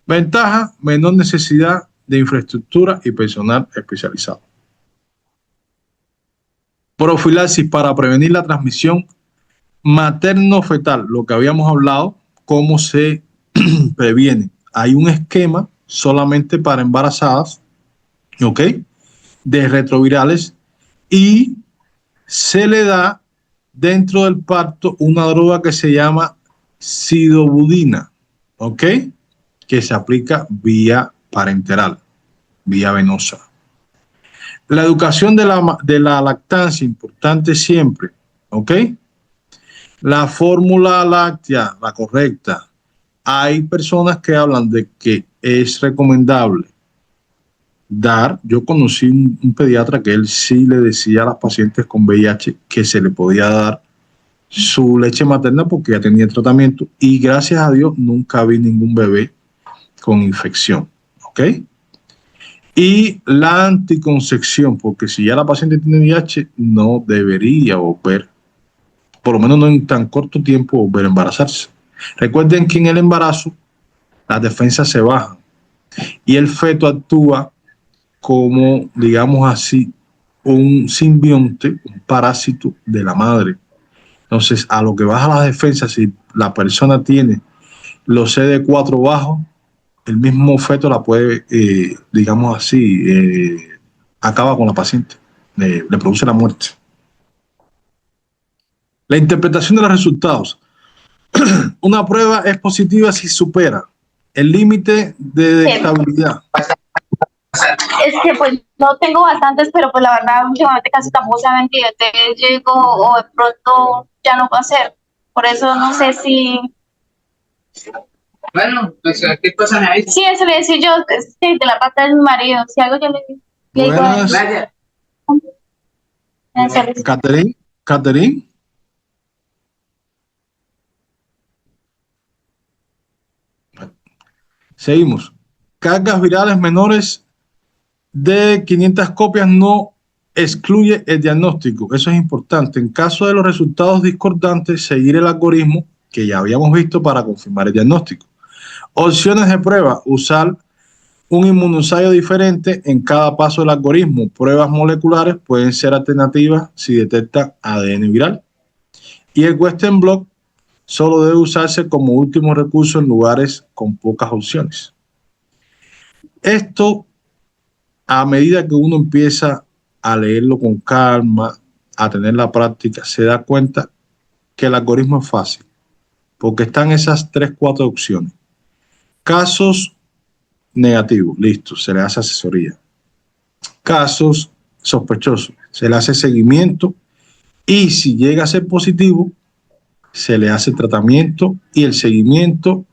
Ventaja, menor necesidad de infraestructura y personal especializado. Profilaxis para prevenir la transmisión materno-fetal, lo que habíamos hablado, cómo se previene. Hay un esquema solamente para embarazadas, ¿ok? De retrovirales y se le da dentro del parto una droga que se llama sidobudina, ¿ok? Que se aplica vía parenteral, vía venosa. La educación de la lactancia, importante siempre, ¿ok? La fórmula láctea, la correcta. Hay personas que hablan de que es recomendable dar. Yo conocí un pediatra que él sí le decía a las pacientes con VIH que se le podía dar su leche materna porque ya tenía tratamiento y gracias a Dios nunca vi ningún bebé con infección, ¿ok? Y la anticoncepción, porque si ya la paciente tiene VIH, no debería volver, por lo menos no en tan corto tiempo, volver a embarazarse. Recuerden que en el embarazo las defensas se bajan y el feto actúa como, digamos así, un simbionte, un parásito de la madre. Entonces, a lo que baja las defensas, si la persona tiene los CD4 bajos, el mismo feto la puede, digamos así, acaba con la paciente, le produce la muerte. La interpretación de los resultados. Una prueba es positiva si supera el límite de estabilidad. Es que pues no tengo bastantes, pero pues la verdad últimamente casi tampoco saben que yo te llego o de pronto ya no puedo hacer. Por eso no sé si... Bueno, pues ¿qué pasa ahí? Sí, eso le decía yo, sí, de la parte de mi marido. Si algo yo le digo a él. Vaya. Catherine. Seguimos. Cargas virales menores de 500 copias no excluye el diagnóstico. Eso es importante. En caso de los resultados discordantes, seguir el algoritmo que ya habíamos visto para confirmar el diagnóstico. Opciones de prueba. Usar un inmunoensayo diferente en cada paso del algoritmo. Pruebas moleculares pueden ser alternativas si detectan ADN viral. Y el Western blot solo debe usarse como último recurso en lugares con pocas opciones. Esto, a medida que uno empieza a leerlo con calma, a tener la práctica, se da cuenta que el algoritmo es fácil, porque están esas 3-4 opciones. Casos negativos, listo, se le hace asesoría. Casos sospechosos, se le hace seguimiento y si llega a ser positivo, se le hace tratamiento y el seguimiento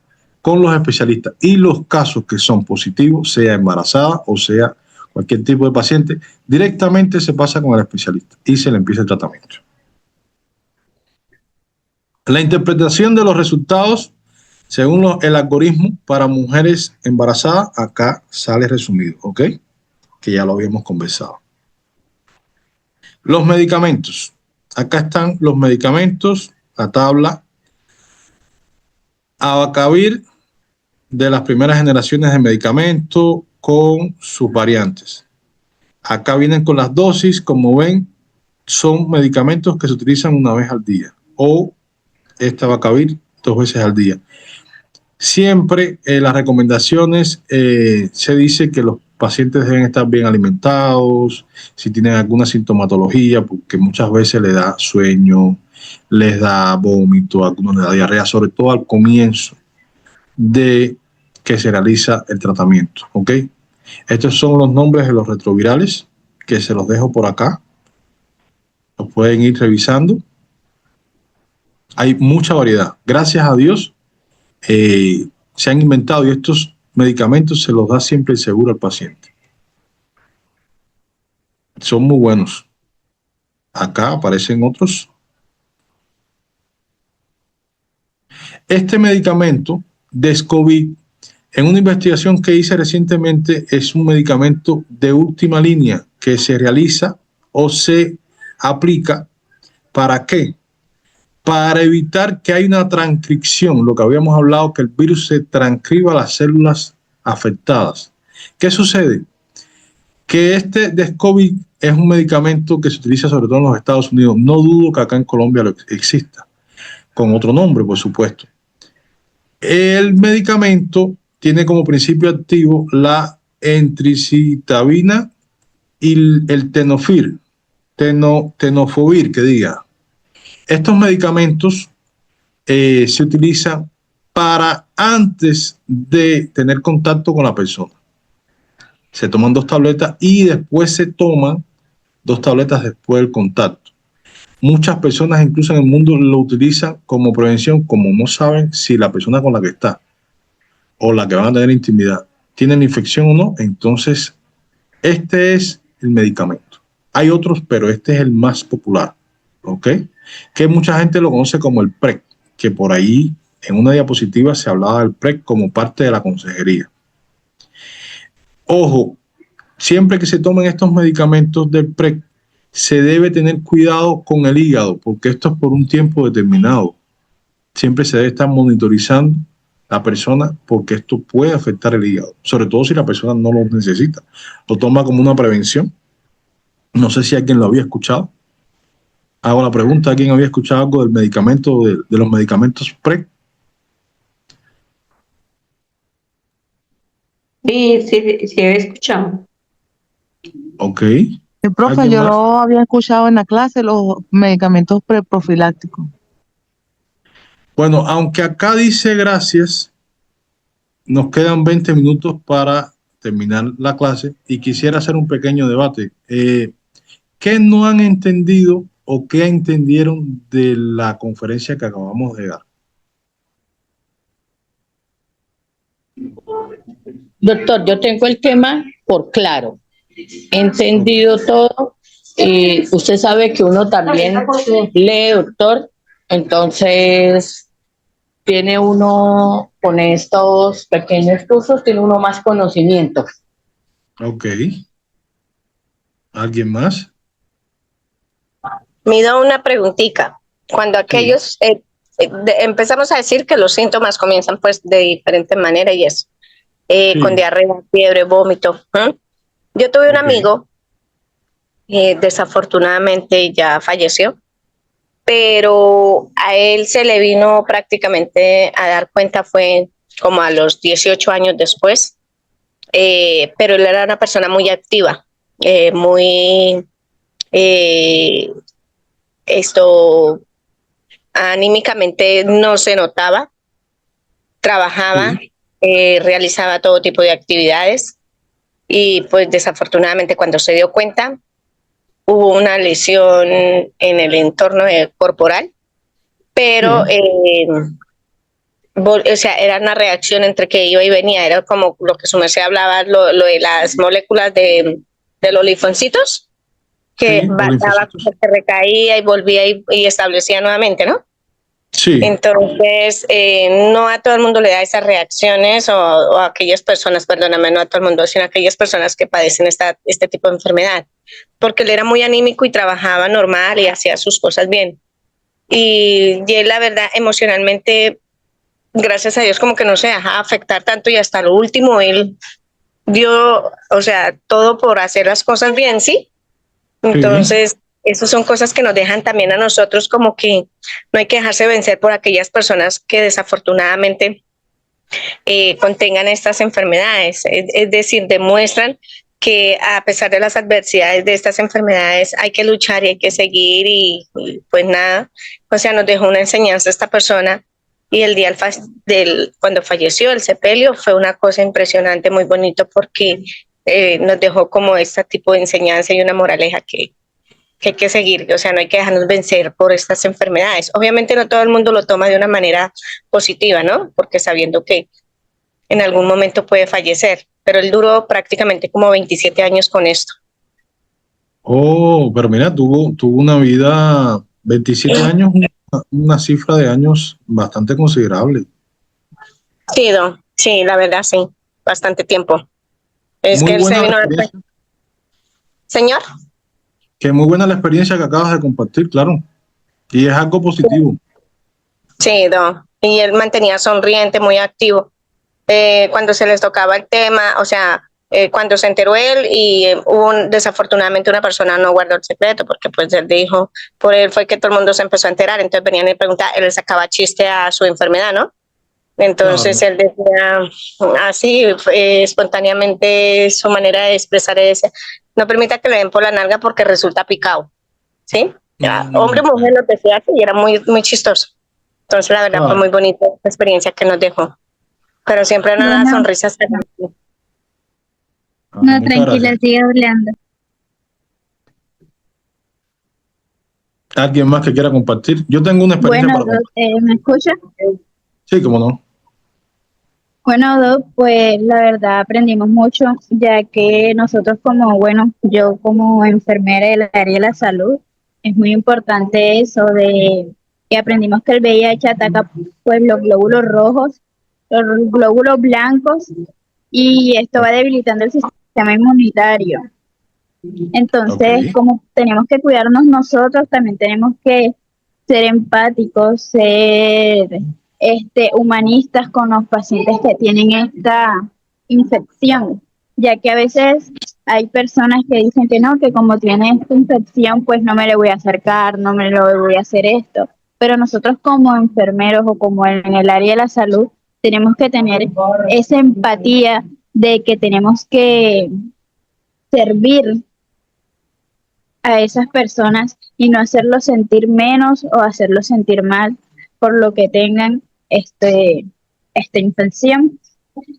con los especialistas. Y los casos que son positivos, sea embarazada o sea cualquier tipo de paciente, directamente se pasa con el especialista y se le empieza el tratamiento. La interpretación de los resultados según el algoritmo para mujeres embarazadas, acá sale resumido, ¿ok? Que ya lo habíamos conversado. Los medicamentos. Acá están los medicamentos, la tabla. Abacavir, de las primeras generaciones de medicamentos con sus variantes. Acá vienen con las dosis, como ven, son medicamentos que se utilizan una vez al día o esta Abacavir 2 veces al día. Siempre las recomendaciones se dice que los pacientes deben estar bien alimentados, si tienen alguna sintomatología, porque muchas veces les da sueño, les da vómito, a algunos les da diarrea, sobre todo al comienzo de que se realiza el tratamiento, ¿ok? Estos son los nombres de los retrovirales, que se los dejo por acá. Los pueden ir revisando. Hay mucha variedad. Gracias a Dios se han inventado y estos medicamentos se los da siempre el seguro al paciente. Son muy buenos. Acá aparecen otros. Este medicamento, Descovir, en una investigación que hice recientemente, es un medicamento de última línea que se realiza o se aplica. ¿Para qué? Para evitar que haya una transcripción, lo que habíamos hablado, que el virus se transcriba a las células afectadas. ¿Qué sucede? Que este Descovir es un medicamento que se utiliza sobre todo en los Estados Unidos. No dudo que acá en Colombia lo exista, con otro nombre, por supuesto. El medicamento tiene como principio activo la entricitabina y el tenofovir, que diga. Estos medicamentos se utilizan para antes de tener contacto con la persona. Se toman 2 tabletas y después se toman 2 tabletas después del contacto. Muchas personas incluso en el mundo lo utilizan como prevención, como no saben si la persona con la que está o la que van a tener intimidad tiene la infección o no. Entonces, este es el medicamento. Hay otros, pero este es el más popular, ¿ok? Que mucha gente lo conoce como el PrEP, que por ahí en una diapositiva se hablaba del PrEP como parte de la consejería. Ojo, siempre que se tomen estos medicamentos del PrEP, se debe tener cuidado con el hígado, porque esto es por un tiempo determinado. Siempre se debe estar monitorizando la persona, porque esto puede afectar el hígado, sobre todo si la persona no lo necesita. Lo toma como una prevención. No sé si alguien lo había escuchado. Hago la pregunta, ¿alguien había escuchado algo del medicamento, de los medicamentos PrEP? Sí, he escuchado. Ok. Profe, yo lo había escuchado en la clase, los medicamentos preprofilácticos. Bueno, aunque acá dice gracias, nos quedan 20 minutos para terminar la clase y quisiera hacer un pequeño debate. ¿Qué no han entendido o qué entendieron de la conferencia que acabamos de dar? Doctor, yo tengo el tema por claro. He entendido todo. Y usted sabe que uno también lee, doctor. Entonces, tiene uno, con estos pequeños cursos, tiene uno más conocimiento. Ok. ¿Alguien más? Mido una preguntita. Cuando aquellos empezamos a decir que los síntomas comienzan pues de diferente manera y eso, con diarrea, fiebre, vómito. Yo tuve un amigo, desafortunadamente ya falleció, pero a él se le vino prácticamente a dar cuenta fue como a los 18 años después, pero él era una persona muy activa, muy anímicamente no se notaba, trabajaba, realizaba todo tipo de actividades y pues desafortunadamente cuando se dio cuenta hubo una lesión en el entorno corporal, pero o sea, era una reacción entre que iba y venía, era como lo que su merced hablaba, lo de las moléculas de los linfocitos, que bajaba, se recaía y volvía y establecía nuevamente, ¿no? Sí. Entonces, no a todo el mundo le da esas reacciones o a aquellas personas, perdóname, no a todo el mundo, sino a aquellas personas que padecen este tipo de enfermedad, porque él era muy anímico y trabajaba normal y hacía sus cosas bien. Y él, la verdad, emocionalmente, gracias a Dios, como que no se dejaba afectar tanto y hasta lo último él dio, o sea, todo por hacer las cosas bien, ¿sí? Entonces, esas son cosas que nos dejan también a nosotros como que no hay que dejarse vencer por aquellas personas que desafortunadamente contengan estas enfermedades. Es decir, demuestran que a pesar de las adversidades de estas enfermedades hay que luchar y hay que seguir y pues nada, o sea, nos dejó una enseñanza esta persona y el día cuando falleció el sepelio fue una cosa impresionante, muy bonito porque nos dejó como este tipo de enseñanza y una moraleja que hay que seguir, o sea, no hay que dejarnos vencer por estas enfermedades. Obviamente no todo el mundo lo toma de una manera positiva, ¿no? Porque sabiendo que en algún momento puede fallecer, pero él duró prácticamente como 27 años con esto. Oh, pero mira, tuvo una vida, 27 años, una cifra de años bastante considerable. Sí, sí, la verdad, sí, bastante tiempo. Es muy que él se vino a... Señor. Que muy buena la experiencia que acabas de compartir, claro. Y es algo positivo. Sí, y él mantenía sonriente, muy activo. Cuando se les tocaba el tema, o sea, cuando se enteró él y desafortunadamente una persona no guardó el secreto porque pues él dijo, por él fue que todo el mundo se empezó a enterar, entonces venían y preguntaban, él le sacaba chiste a su enfermedad, ¿no? Entonces él decía así, espontáneamente su manera de expresar es, no permita que le den por la nalga porque resulta picado, ¿sí? Hombre, mujer, lo decía así y era muy, muy chistoso. Entonces la verdad fue muy bonita la experiencia que nos dejó. Pero siempre una sonrisa. No, tranquila, sigue hablando. ¿Alguien más que quiera compartir? Yo tengo una experiencia para compartir. ¿Me escucha? Sí, cómo no. Bueno, Doc, pues la verdad aprendimos mucho, ya que nosotros yo como enfermera del área de la salud, es muy importante eso de que aprendimos que el VIH ataca pues los glóbulos rojos, los glóbulos blancos, y esto va debilitando el sistema inmunitario. Entonces, como tenemos que cuidarnos nosotros, también tenemos que ser empáticos, ser humanistas con los pacientes que tienen esta infección, ya que a veces hay personas que dicen que no, que como tiene esta infección, pues no me le voy a acercar, no me lo voy a hacer esto. Pero nosotros como enfermeros o como en el área de la salud, tenemos que tener esa empatía de que tenemos que servir a esas personas y no hacerlos sentir menos o hacerlos sentir mal por lo que tengan esta infección,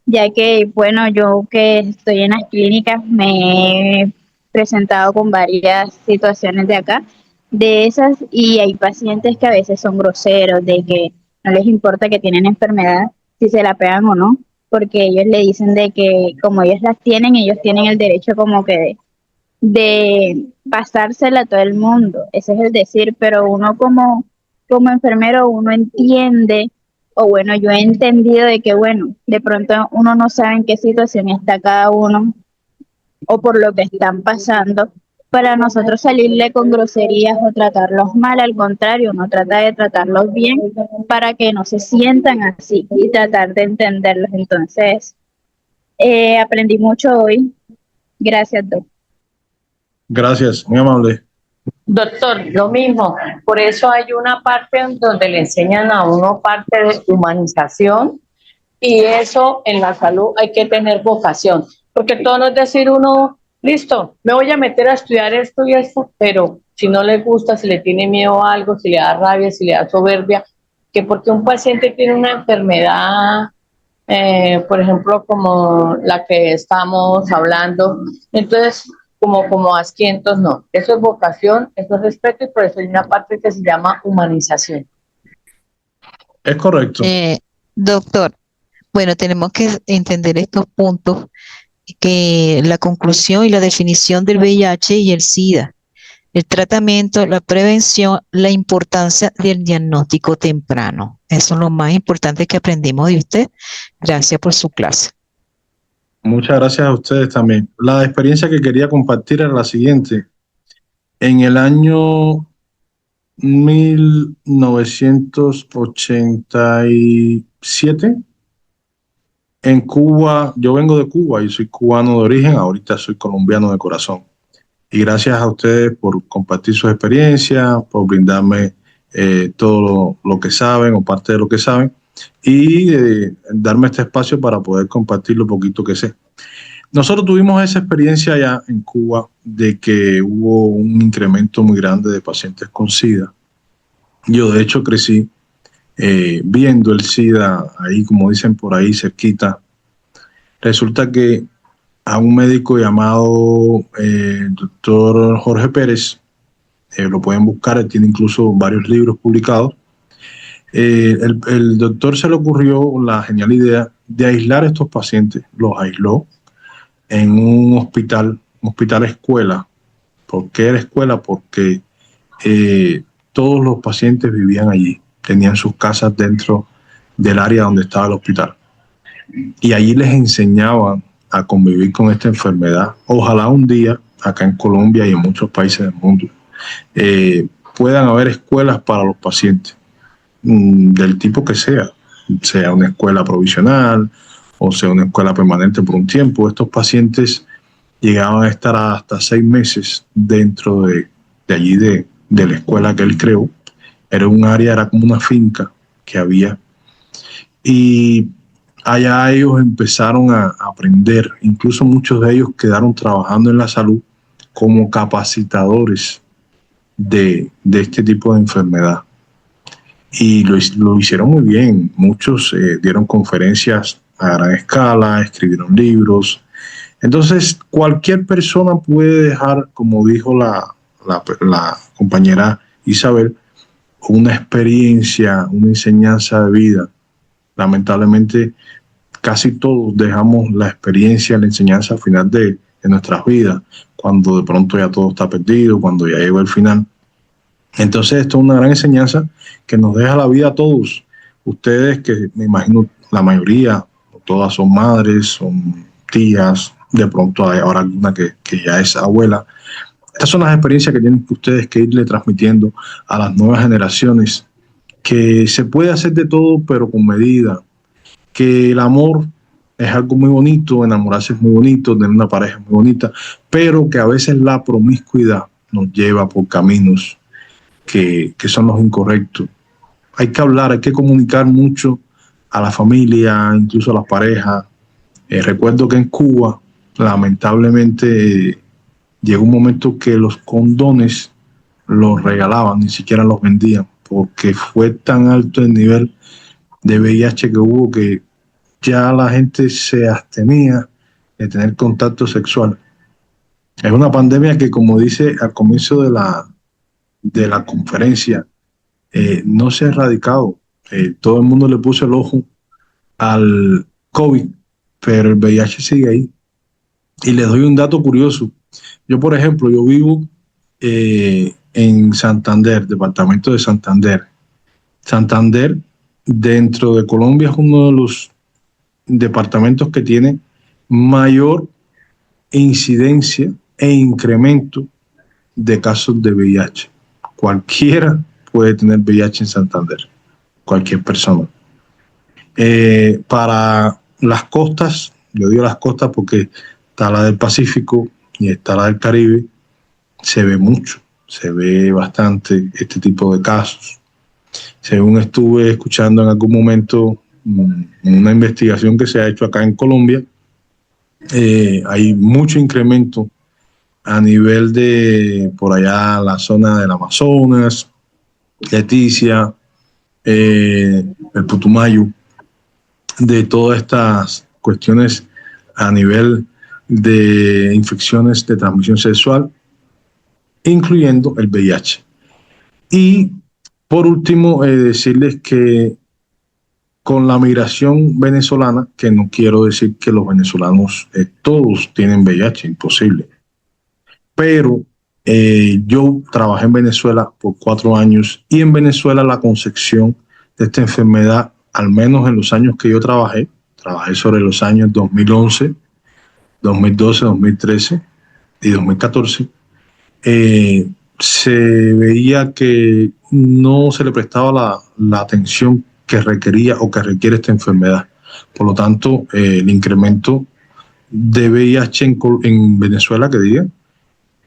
ya que, bueno, yo que estoy en las clínicas me he presentado con varias situaciones de acá, de esas, y hay pacientes que a veces son groseros, de que no les importa que tienen enfermedad, si se la pegan o no, porque ellos le dicen de que como ellos las tienen, ellos tienen el derecho como que de pasársela a todo el mundo, ese es el decir, pero uno como enfermero, uno entiende, o bueno, yo he entendido de que, bueno, de pronto uno no sabe en qué situación está cada uno, o por lo que están pasando, para nosotros salirle con groserías o tratarlos mal, al contrario, uno trata de tratarlos bien para que no se sientan así y tratar de entenderlos. Entonces, aprendí mucho hoy. Gracias, doctor. Gracias, muy amable. Doctor, lo mismo. Por eso hay una parte en donde le enseñan a uno parte de humanización, y eso en la salud hay que tener vocación, porque todo no es decir uno, listo, me voy a meter a estudiar esto y esto, pero si no le gusta, si le tiene miedo a algo, si le da rabia, si le da soberbia, que porque un paciente tiene una enfermedad, por ejemplo, como la que estamos hablando, entonces como asquientos, no. Eso es vocación, eso es respeto, y por eso hay una parte que se llama humanización. Es correcto. Doctor, bueno, tenemos que entender estos puntos, que la conclusión y la definición del VIH y el SIDA, el tratamiento, la prevención, la importancia del diagnóstico temprano. Eso es lo más importante que aprendimos de usted. Gracias por su clase. Muchas gracias a ustedes también. La experiencia que quería compartir era la siguiente. En el año 1987, en Cuba, yo vengo de Cuba y soy cubano de origen, ahorita soy colombiano de corazón. Y gracias a ustedes por compartir sus experiencias, por brindarme todo lo que saben o parte de lo que saben, y darme este espacio para poder compartir lo poquito que sé. Nosotros tuvimos esa experiencia allá en Cuba de que hubo un incremento muy grande de pacientes con SIDA. Yo de hecho crecí viendo el SIDA ahí, como dicen por ahí, cerquita. Resulta que a un médico llamado doctor Jorge Pérez, lo pueden buscar, él tiene incluso varios libros publicados. El doctor se le ocurrió la genial idea de aislar a estos pacientes, los aisló en un hospital escuela. ¿Por qué era escuela? Porque todos los pacientes vivían allí, tenían sus casas dentro del área donde estaba el hospital. Y allí les enseñaban a convivir con esta enfermedad. Ojalá un día, acá en Colombia y en muchos países del mundo, puedan haber escuelas para los pacientes, del tipo que sea una escuela provisional o sea una escuela permanente por un tiempo. Estos pacientes llegaban a estar hasta 6 meses dentro de allí de la escuela que él creó. Era un área, era como una finca que había, y allá ellos empezaron a aprender. Incluso muchos de ellos quedaron trabajando en la salud como capacitadores de este tipo de enfermedad. Y lo hicieron muy bien. Muchos dieron conferencias a gran escala, escribieron libros. Entonces, cualquier persona puede dejar, como dijo la compañera Isabel, una experiencia, una enseñanza de vida. Lamentablemente, casi todos dejamos la experiencia, la enseñanza al final de nuestras vidas, cuando de pronto ya todo está perdido, cuando ya llegó el final. Entonces, esto es una gran enseñanza que nos deja la vida a todos. Ustedes, que me imagino la mayoría, todas son madres, son tías, de pronto hay ahora alguna que ya es abuela. Estas son las experiencias que tienen ustedes que irle transmitiendo a las nuevas generaciones, que se puede hacer de todo, pero con medida, que el amor es algo muy bonito, enamorarse es muy bonito, tener una pareja es muy bonita, pero que a veces la promiscuidad nos lleva por caminos que son los incorrectos. Hay que hablar, hay que comunicar mucho a la familia, incluso a las parejas. Recuerdo que en Cuba, lamentablemente, llegó un momento que los condones los regalaban, ni siquiera los vendían, porque fue tan alto el nivel de VIH que hubo que ya la gente se abstenía de tener contacto sexual. Es una pandemia que, como dice al comienzo de la conferencia, no se ha erradicado. Todo el mundo le puso el ojo al COVID, pero el VIH sigue ahí. Y les doy un dato curioso. Yo, por ejemplo, yo vivo en Santander, departamento de Santander. Santander, dentro de Colombia, es uno de los departamentos que tiene mayor incidencia e incremento de casos de VIH. Cualquiera puede tener VIH en Santander, cualquier persona. Para las costas, yo digo las costas porque está la del Pacífico y está la del Caribe, se ve mucho, se ve bastante este tipo de casos. Según estuve escuchando en algún momento una investigación que se ha hecho acá en Colombia, hay mucho incremento a nivel de por allá la zona del Amazonas, Leticia, el Putumayo, de todas estas cuestiones a nivel de infecciones de transmisión sexual, incluyendo el VIH. Y por último, decirles que con la migración venezolana, que no quiero decir que los venezolanos todos tienen VIH, imposible, pero yo trabajé en Venezuela por 4 años y en Venezuela la concepción de esta enfermedad, al menos en los años que yo trabajé sobre los años 2011, 2012, 2013 y 2014, se veía que no se le prestaba la atención que requería o que requiere esta enfermedad. Por lo tanto, el incremento de VIH en Venezuela, que diga,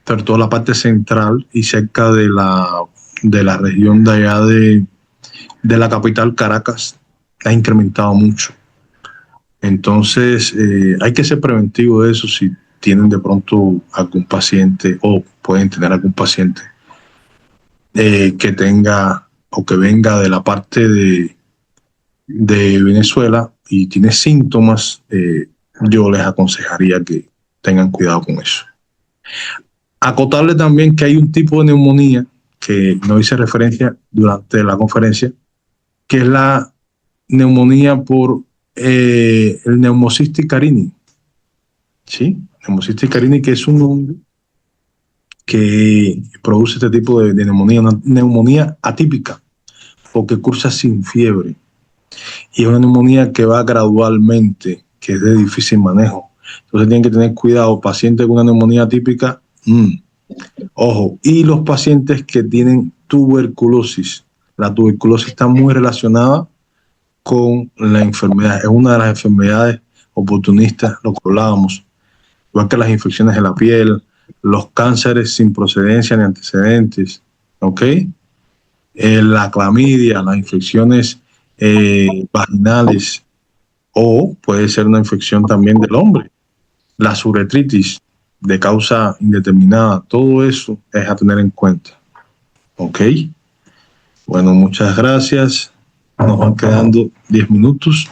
sobre todo la parte central y cerca de la región de allá de la capital, Caracas, ha incrementado mucho. Entonces, hay que ser preventivo de eso si tienen de pronto algún paciente o pueden tener algún paciente que tenga o que venga de la parte de Venezuela y tiene síntomas, yo les aconsejaría que tengan cuidado con eso. Acotarle también que hay un tipo de neumonía que no hice referencia durante la conferencia, que es la neumonía por el Pneumocystis carini. ¿Sí? Pneumocystis carini, que es un hongo que produce este tipo de neumonía, una neumonía atípica, porque cursa sin fiebre. Y es una neumonía que va gradualmente, que es de difícil manejo. Entonces tienen que tener cuidado, pacientes con una neumonía atípica, ojo, y los pacientes que tienen tuberculosis. La tuberculosis está muy relacionada con la enfermedad, es una de las enfermedades oportunistas, lo que hablábamos, igual que las infecciones de la piel, los cánceres sin procedencia ni antecedentes, ¿ok? La clamidia, las infecciones vaginales, o puede ser una infección también del hombre, la uretritis de causa indeterminada, todo eso es a tener en cuenta, ¿ok? Bueno, muchas gracias. Nos van quedando 10 minutos.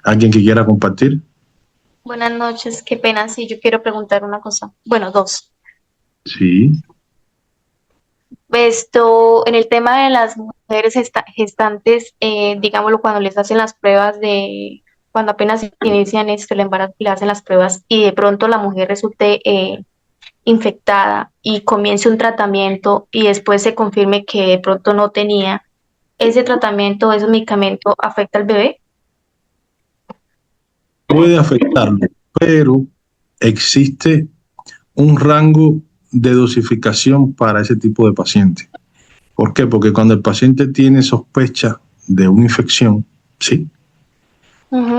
¿Alguien que quiera compartir? Buenas noches, qué pena, sí, yo quiero preguntar una cosa. Bueno, 2. Sí. En el tema de las mujeres gestantes, digámoslo, cuando les hacen las pruebas cuando apenas inician el embarazo, le hacen las pruebas y de pronto la mujer resulte infectada y comience un tratamiento y después se confirme que de pronto no tenía, ¿ese tratamiento, ese medicamento afecta al bebé? Puede afectarlo, pero existe un rango de dosificación para ese tipo de paciente. ¿Por qué? Porque cuando el paciente tiene sospecha de una infección, ¿sí?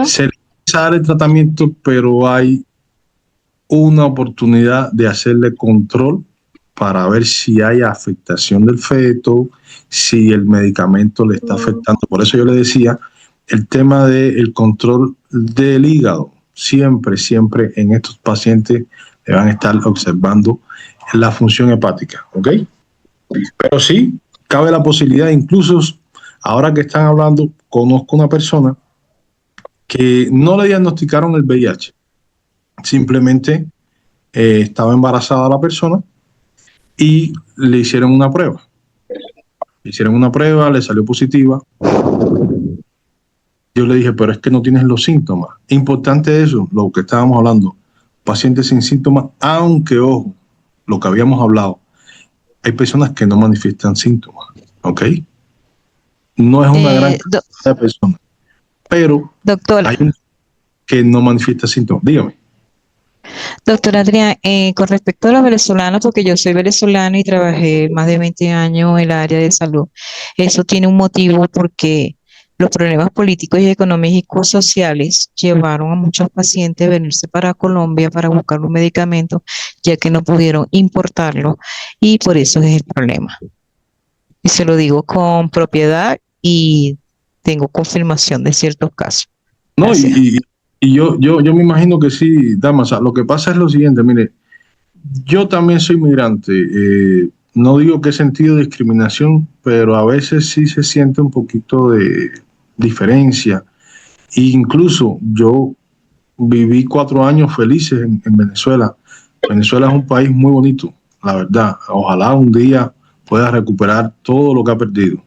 Se le empezar el tratamiento, pero hay una oportunidad de hacerle control para ver si hay afectación del feto, si el medicamento le está afectando. Por eso yo le decía, el tema del control del hígado, siempre en estos pacientes le van a estar observando la función hepática, ¿ok? Pero sí, cabe la posibilidad, incluso ahora que están hablando, conozco una persona que no le diagnosticaron el VIH, simplemente estaba embarazada la persona y le hicieron una prueba. Le salió positiva. Yo le dije, pero es que no tienes los síntomas. Importante eso, lo que estábamos hablando. Pacientes sin síntomas, aunque, ojo, lo que habíamos hablado, hay personas que no manifiestan síntomas, ¿ok? No es una gran cantidad de personas, pero doctora, hay un que no manifiesta síntomas. Dígame. Doctor Adrián, con respecto a los venezolanos, porque yo soy venezolana y trabajé más de 20 años en el área de salud, eso tiene un motivo porque los problemas políticos y económicos sociales llevaron a muchos pacientes a venirse para Colombia para buscar un medicamento, ya que no pudieron importarlo, y por eso es el problema. Y se lo digo con propiedad y tengo confirmación de ciertos casos. No, y yo me imagino que sí, Damas. Lo que pasa es lo siguiente, mire, yo también soy migrante. No digo que he sentido discriminación, pero a veces sí se siente un poquito de diferencia. E incluso yo viví 4 años felices en Venezuela. Venezuela es un país muy bonito, la verdad. Ojalá un día pueda recuperar todo lo que ha perdido.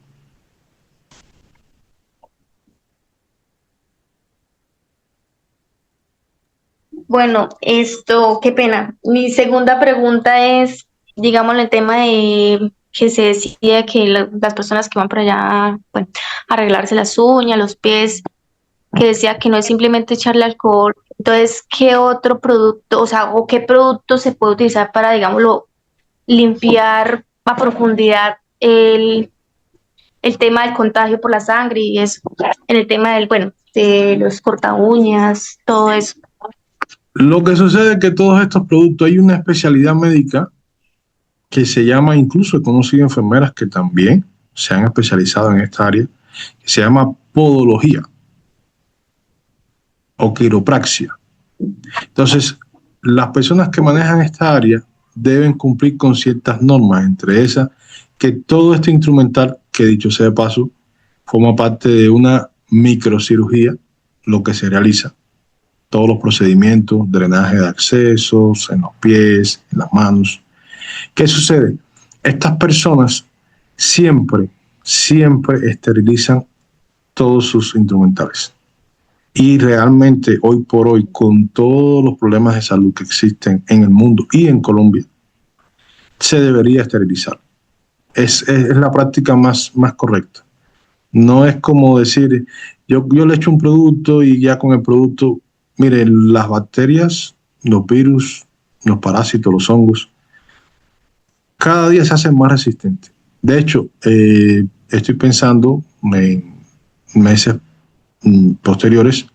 Bueno, qué pena. Mi segunda pregunta es, digamos, el tema de que se decía que las personas que van para allá, bueno, a arreglarse las uñas, los pies, que decía que no es simplemente echarle alcohol. Entonces, ¿qué otro producto, o sea, o qué producto se puede utilizar para, digámoslo, limpiar a profundidad el tema del contagio por la sangre y eso, en el tema de los corta uñas, todo eso? Lo que sucede es que todos estos productos, hay una especialidad médica que se llama, incluso he conocido enfermeras que también se han especializado en esta área, que se llama podología o quiropraxia. Entonces, las personas que manejan esta área deben cumplir con ciertas normas, entre esas que todo este instrumental, que dicho sea de paso, forma parte de una microcirugía, lo que se realiza, todos los procedimientos, drenaje de accesos, en los pies, en las manos. ¿Qué sucede? Estas personas siempre esterilizan todos sus instrumentales. Y realmente, hoy por hoy, con todos los problemas de salud que existen en el mundo y en Colombia, se debería esterilizar. Es la práctica más correcta. No es como decir, yo le echo un producto y ya con el producto, mire, las bacterias, los virus, los parásitos, los hongos, cada día se hacen más resistentes. De hecho, estoy pensando en meses posteriores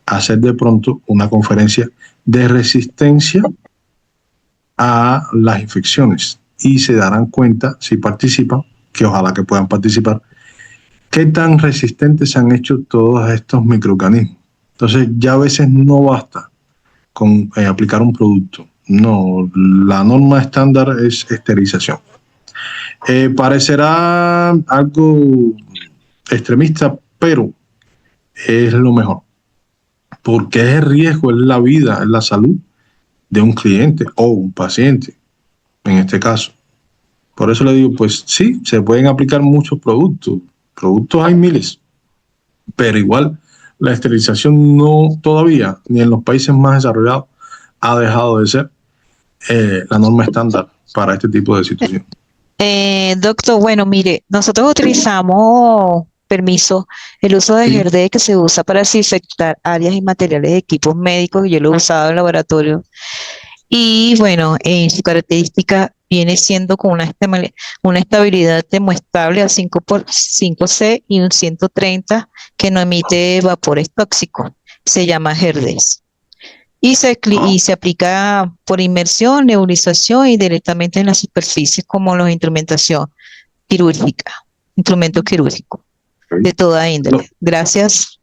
hacer de pronto una conferencia de resistencia a las infecciones, y se darán cuenta, si participan, que ojalá que puedan participar, qué tan resistentes se han hecho todos estos microorganismos. Entonces ya a veces no basta con aplicar un producto. No, la norma estándar es esterilización. Parecerá algo extremista, pero es lo mejor, porque es el riesgo, es la vida, es la salud de un cliente o un paciente, en este caso. Por eso le digo, pues sí, se pueden aplicar muchos productos. Productos hay miles, pero igual la esterilización no todavía, ni en los países más desarrollados, ha dejado de ser la norma estándar para este tipo de situaciones. Doctor, bueno, mire, nosotros utilizamos el uso de GERD, que se usa para desinfectar áreas y materiales de equipos médicos, y yo lo he usado en laboratorio. Y bueno, su característica viene siendo con una estabilidad termoestable a 5 por 5C y un 130 que no emite vapores tóxicos. se llama HERDES. Y se aplica por inmersión, nebulización y directamente en la superficie, como la instrumentación quirúrgica, instrumento quirúrgico de toda índole. Gracias.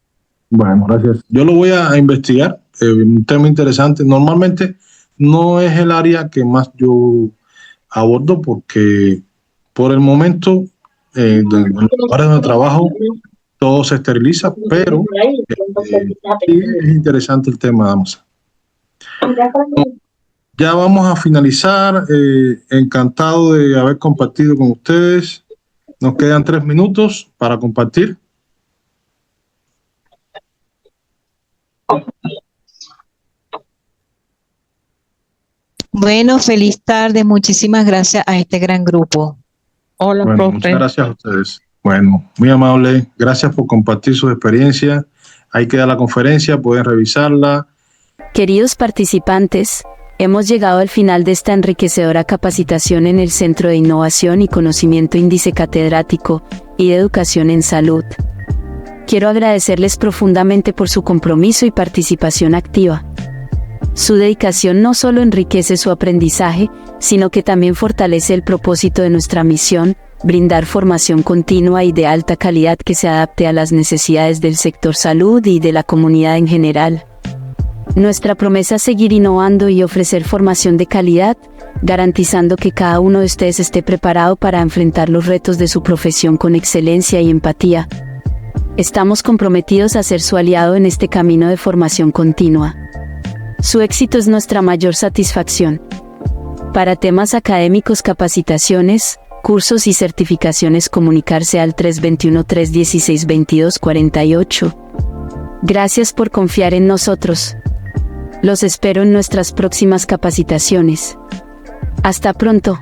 Bueno, gracias. Yo lo voy a investigar, un tema interesante. Normalmente no es el área que más yo abordo porque por el momento en los lugares donde trabajo todo se esteriliza, pero sí es interesante el tema, vamos. Ya vamos a finalizar. Encantado de haber compartido con ustedes. Nos quedan 3 minutos para compartir. Bueno, feliz tarde. Muchísimas gracias a este gran grupo. Hola, Bueno, profe. muchas gracias a ustedes. Bueno, muy amable. Gracias por compartir sus experiencias. Ahí queda la conferencia, pueden revisarla. Queridos participantes, hemos llegado al final de esta enriquecedora capacitación en el Centro de Innovación y Conocimiento Índice Catedrático y de Educación en Salud. Quiero agradecerles profundamente por su compromiso y participación activa. Su dedicación no solo enriquece su aprendizaje, sino que también fortalece el propósito de nuestra misión, brindar formación continua y de alta calidad que se adapte a las necesidades del sector salud y de la comunidad en general. Nuestra promesa es seguir innovando y ofrecer formación de calidad, garantizando que cada uno de ustedes esté preparado para enfrentar los retos de su profesión con excelencia y empatía. Estamos comprometidos a ser su aliado en este camino de formación continua. Su éxito es nuestra mayor satisfacción. Para temas académicos, capacitaciones, cursos y certificaciones, comunicarse al 321-316-2248. Gracias por confiar en nosotros. Los espero en nuestras próximas capacitaciones. Hasta pronto.